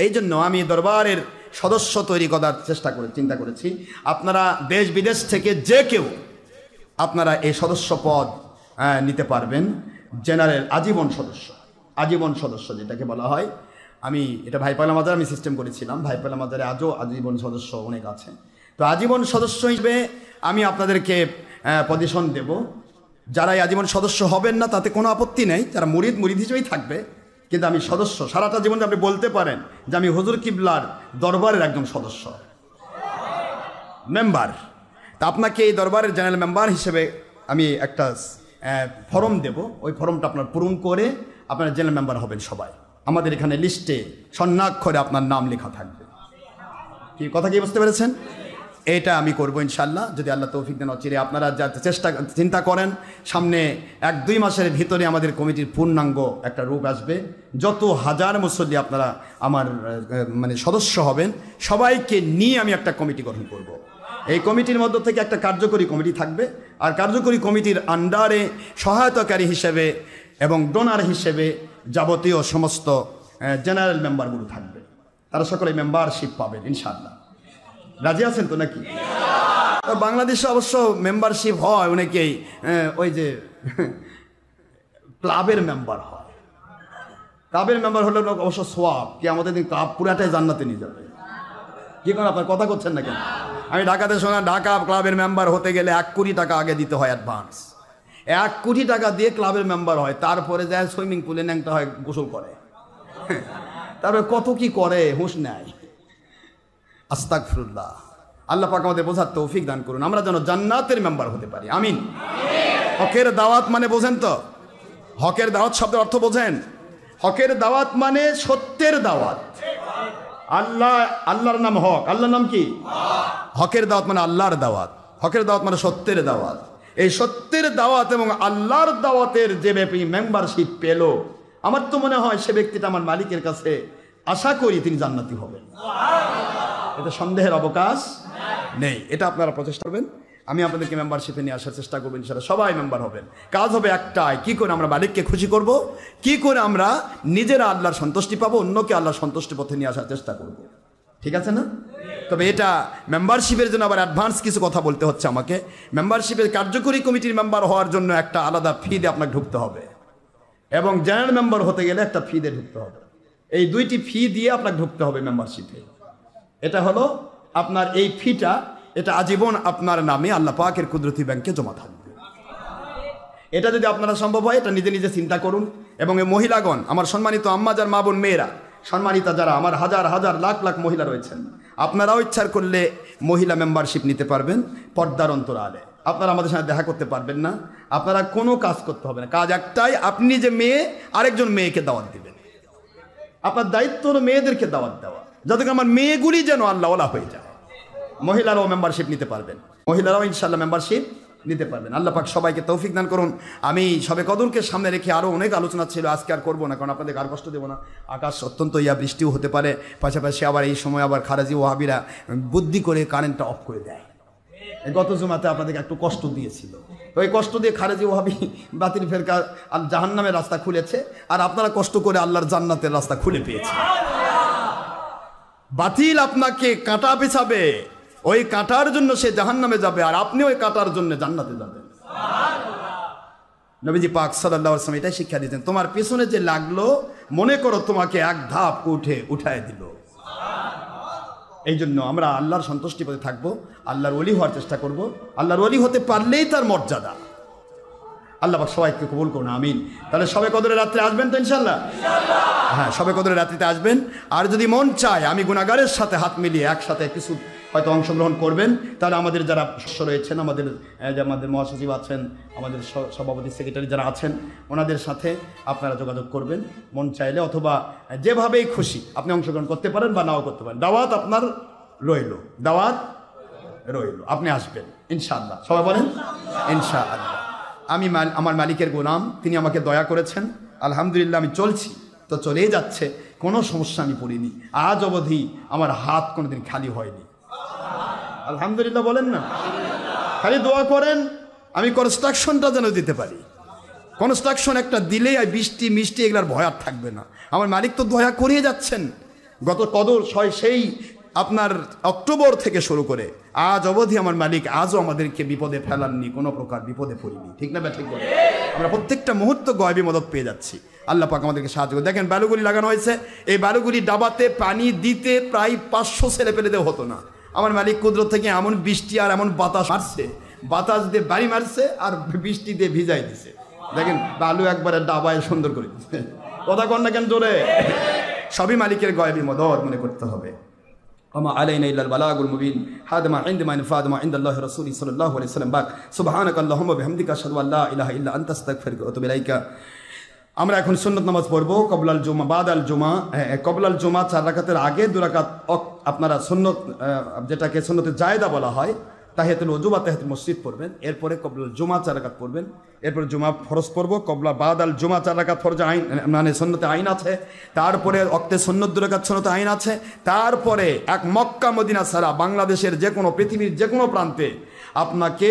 এই জন্য আমি দরবারের সদস্য তৈরি করার চিন্তা করেছি। আপনারা দেশ বিদেশ থেকে যে কেউ আপনারা এই সদস্য পদ নিতে পারবেন। জেনারেল আজীবন সদস্য যেটাকে বলা হয়। আমি এটা ভাইপালা মাজার আমি সিস্টেম করেছিলাম। ভাইপালা মাজারে আজও আজীবন সদস্য অনেক আছে। তো আজীবন সদস্য হিসেবে আমি আপনাদেরকে পজিশন দেব। যারা এই আজীবন সদস্য হবেন না, তাতে কোনো আপত্তি নেই, যারা মুরিদ হিসেবেই থাকবে। কিন্তু আমি সদস্য, সারাটা জীবন আপনি বলতে পারেন যে আমি হুজুর কিবলার দরবারের একজন সদস্য, মেম্বার। তা আপনাকে এই দরবারের জেনারেল মেম্বার হিসেবে আমি একটা ফর্ম দেব। ওই ফর্মটা আপনার পূরণ করে আপনারা জেনারেল মেম্বার হবেন সবাই। আমাদের এখানে লিস্টে স্বর্ণাক্ষরে আপনার নাম লেখা থাকবে। কি কথা কি বুঝতে পেরেছেন? এটা আমি করবো ইনশাল্লাহ, যদি আল্লাহ তৌফিক দেন। অচিরে আপনারা যা চিন্তা করেন, সামনে 1-2 মাসের ভিতরে আমাদের কমিটির পূর্ণাঙ্গ একটা রূপ আসবে। যত হাজার মুসল্লি আপনারা আমার সদস্য হবেন, সবাইকে নিয়ে আমি একটা কমিটি গঠন করব। এই কমিটির মধ্য থেকে একটা কার্যকরী কমিটি থাকবে। আর কার্যকরী কমিটির আন্ডারে সহায়তাকারী হিসেবে এবং ডোনার হিসেবে যাবতীয় সমস্ত জেনারেল মেম্বারগুলো থাকবে। তারা সকলে মেম্বারশিপ পাবেন ইনশাআল্লাহ। রাজি আছেন তো নাকি? বাংলাদেশে অবশ্য মেম্বারশিপ হয় অনেকেই, ওই যে ক্লাবের মেম্বার হয়। ক্লাবের মেম্বার হলে অবশ্য সোয়াব, কি আমাদের ক্লাব পুরাটাই জান্নাতে নিয়ে যাবে। কি করেন আপনার কথা করছেন না কেন? আমি ঢাকাতে শোনা, ঢাকা ক্লাবের মেম্বার হতে গেলে 1 কোটি টাকা আগে দিতে হয় অ্যাডভান্স। 1 কোটি টাকা দিয়ে ক্লাবের মেম্বার হয়, তারপরে যায় সুইমিং পুলে ন্যাংটা হয়, গোসল করে, তারপরে কত কি করে, হুঁশ নেয়। আস্তাগফিরুল্লাহ। আল্লাহ পাক আমাদের বোঝার তৌফিক দান করুন, আমরা যেন জান্নাতের মেম্বার হতে পারি। আমিন। হকের দাওয়াত মানে বোঝেন তো? হকের দাওয়াত শব্দের অর্থ বোঝেন? হকের দাওয়াত মানে সত্যের দাওয়াত। আল্লাহর নাম হক, আল্লাহর নাম কি? হকের দাওয়াত মানে আল্লাহর দাওয়াত। হকের দাওয়াত মানে সত্যের দাওয়াত। এই সত্যের দাওয়াত এবং আল্লাহর দাওয়াতের যে ব্যক্তি মেম্বারশিপ পেল, আমার তো মনে হয় সে ব্যক্তিটা আমার মালিকের কাছে আশা করি তিনি জান্নাতি হবেন। এটা সন্দেহের অবকাশ নেই। এটা আপনারা প্রচেষ্টা করবেন। আমি আপনাদেরকে মেম্বারশিপে নিয়ে আসার চেষ্টা করবো ইনশাআল্লাহ। সবাই মেম্বার হবেন। কাজ হবে একটাই, কি করে আমরা মালিককে খুশি করব, কি করে আমরা নিজেরা আল্লাহর সন্তুষ্টি পাবো, অন্যকে আল্লাহর সন্তুষ্টি পথে নিয়ে আসার চেষ্টা করব। ঠিক আছে না? তবে এটা মেম্বারশিপের জন্য আবার অ্যাডভান্স কিছু কথা বলতে হচ্ছে আমাকে। মেম্বারশিপের কার্যকরী কমিটির মেম্বার হওয়ার জন্য একটা আলাদা ফি দিয়ে আপনাকে ঢুকতে হবে, এবং জেনারেল মেম্বার হতে গেলে একটা ফি দিয়ে ঢুকতে হবে। এই 2টি ফি দিয়ে আপনাকে ঢুকতে হবে মেম্বারশিপে। এটা হলো আপনার এই ফিটা, এটা আজীবন আপনার নামে আল্লাহ পাকের কুদরতি ব্যাংকে জমা থাকবে। এটা যদি আপনারা সম্ভব হয়, এটা নিজে নিজে চিন্তা করুন। এবং এই মহিলাগণ, আমার সম্মানিত আম্মাজার মা বোন মেয়েরা, সম্মানিতা যারা আমার হাজার হাজার লাখ লাখ মহিলা রয়েছেন, আপনারাও ইচ্ছা করলে মহিলা মেম্বারশিপ নিতে পারবেন পর্দার অন্তরালে। আপনারা আমাদের সাথে দেখা করতে পারবেন না, আপনারা কোনো কাজ করতে হবে না। কাজ একটাই, আপনি যে মেয়ে আরেকজন মেয়েকে দাওয়াত দিবেন। আপনার দায়িত্ব হলো মেয়েদেরকে দাওয়াত দেওয়া, যাতে আমার মেয়েগুলি যেন আল্লাহওয়ালা হয়ে যায়। মহিলারাও মেম্বারশিপ নিতে পারবেন, মহিলারাও ইনশাআল্লাহ মেম্বারশিপ নিতে পারবেন। আল্লাহ পাক সবাইকে তৌফিক দান করুন। আমি সবে কদরকে সামনে রেখে আরও অনেক আলোচনা ছিল, আজকে আর করবো না, কারণ আপনাদের আর কষ্ট দেবো না। আকাশ অত্যন্ত বৃষ্টিও হতে পারে, পাশাপাশি আবার এই সময় আবার খারাজি ওয়াহাবিরা বুদ্ধি করে কারেন্টটা অফ করে দেয়। গত জুমাতে আপনাদেরকে একটু কষ্ট দিয়েছিল, ওই কষ্ট দিয়ে খারেজি ওয়াহাবি বাতিল ফেরকা আর জাহান্নামের রাস্তা খুলেছে, আর আপনারা কষ্ট করে আল্লাহর জান্নাতের রাস্তা খুলে পেয়েছে। বাতিল আপনাকে কাঁটা পেছাবে, ওই কাঁটার জন্য সে জাহান্নামে যাবে, আর আপনি ওই কাঁটার জন্য জান্নাতে যাবেন। নবীজি পাক সাল্লাল্লাহু আলাইহি ওয়াসাল্লাম এটাই শিক্ষা দিতেন, তোমার পেছনে যে লাগলো মনে করো তোমাকে এক ধাপ উঠায় দিল। এই জন্য আমরা আল্লাহর সন্তুষ্টি পথে থাকবো, আল্লাহর ওলি হওয়ার চেষ্টা করব। আল্লাহর ওলি হতে পারলেই তার মর্যাদা। আল্লাহ পাক সবাইকে কবুল করুন, আমিন। তাহলে সবে কদরের রাত্রে আসবেন তো ইনশাআল্লাহ? হ্যাঁ, সবে কদরের রাত্রিতে আসবেন। আর যদি মন চায় আমি গুনাহগারের সাথে হাত মিলিয়ে একসাথে কিছু হয়তো অংশগ্রহণ করবেন, তাহলে আমাদের যারা সদস্য রয়েছেন, আমাদের মহাসচিব আছেন, আমাদের সভাপতি সেক্রেটারি যারা আছেন, ওনাদের সাথে আপনারা যোগাযোগ করবেন মন চাইলে, অথবা যেভাবেই খুশি আপনি অংশগ্রহণ করতে পারেন বা নাও করতে পারেন। দাওয়াত আপনার রইল, দাওয়াত রইল, আপনি আসবেন ইনশাআল্লাহ। সবাই বলেন ইনশাআল্লাহ। আমি আমার মালিকের গোলাম, তিনি আমাকে দয়া করেছেন, আলহামদুলিল্লাহ আমি চলছি, তো চলেই যাচ্ছে, কোনো সমস্যা আমি পড়িনি। আজ অবধি আমার হাত কোনোদিন খালি হয়নি, আলহামদুলিল্লাহ বলেন না। খালি দোয়া করেন আমি কনস্ট্রাকশনটা যেন দিতে পারি। কনস্ট্রাকশন একটা দিলেই আর বৃষ্টি মিষ্টি এগুলার ভয় আর থাকবে না। আমার মালিক তো দয়া করিয়ে যাচ্ছেন। গত কদর সেই আপনার অক্টোবর থেকে শুরু করে আজ অবধি আমার মালিক আজও আমাদেরকে বিপদে ফেলাননি, কোনো প্রকার বিপদে পড়িনি। ঠিক না? ঠিক বলে আমরা প্রত্যেকটা মুহূর্ত গয়বী মদত পেয়ে যাচ্ছি। আল্লাহ পাক আমাদেরকে সাহায্য করে। দেখেন বালুগুলি লাগানো হয়েছে, এই বালুগুলি ডাবাতে পানি দিতে প্রায় 500 ছেলে পেলে দেওয়া হতো না। আমার মালিক কুদরত থেকে এমন বৃষ্টি আর এমন বাতাস মারছে, বাতাস দিয়ে বাড়ি মারছে আর বৃষ্টি দিয়ে ভিজাই দিছে। দেখেন বালু একবারে ডাবায় সুন্দর করে দিচ্ছে। কথা কন না কেন জোরে? সবই মালিকের গয়বী মদত মনে করতে হবে। وما علينا إلا البلاغ المبين هذا ما عندما ينفاد ما عند الله رسوله صلى الله عليه وسلم باك سبحانك اللهم وبحمدك أشهد أن لا إله إلا أنت أستغفرك وأتوب إليك। আমরা এখন সুন্নত নামাজ পড়বো কবলাল জুমা বাদাল জুমা। কবলাল জুমা 4 রাকাতের আগে 2 রাকাত আপনারা সুন্নত, যেটাকে সুন্নতে জায়েদা বলা হয়, তাহিয়াতুল ওযু বা তাহিয়াতুল মসজিদ পড়বেন। এরপরে কবলাল জুমা 4 রাকাত পড়বেন। এরপরে জুমা ফরজ পড়বো। কবলা বাদাল জুমা 4 রাকাত ফরজ আইন মানে সুন্নতে আইন আছে। তারপরে ওয়াক্তে সুন্নত 2 রাকাত সুন্নতে আইন আছে। তারপরে এক মক্কা মদিনা ছাড়া বাংলাদেশের যে কোনো, পৃথিবীর যে কোনো প্রান্তে আপনাকে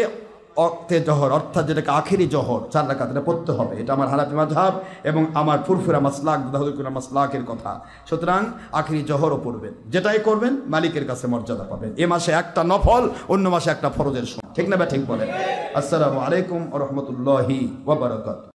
ওয়াক্তে জহর অর্থাৎ যেটাকে আখেরি জহর 4 রাকাত এটা পড়তে হবে। এটা আমার হানাফি মাযহাব এবং আমার ফুরফুরা মাসলাক দাহুদুল মাসলাকের কথা। সুতরাং আখেরি জহরও পড়বেন। যেটাই করবেন মালিকের কাছে মর্যাদা পাবেন। এ মাসে একটা নফল, অন্য মাসে একটা ফরজের সময়। ঠিক না? ঠিক বলেন। আসসালামু আলাইকুম ওয়া রাহমাতুল্লাহি ওয়া বারাকাতুহু।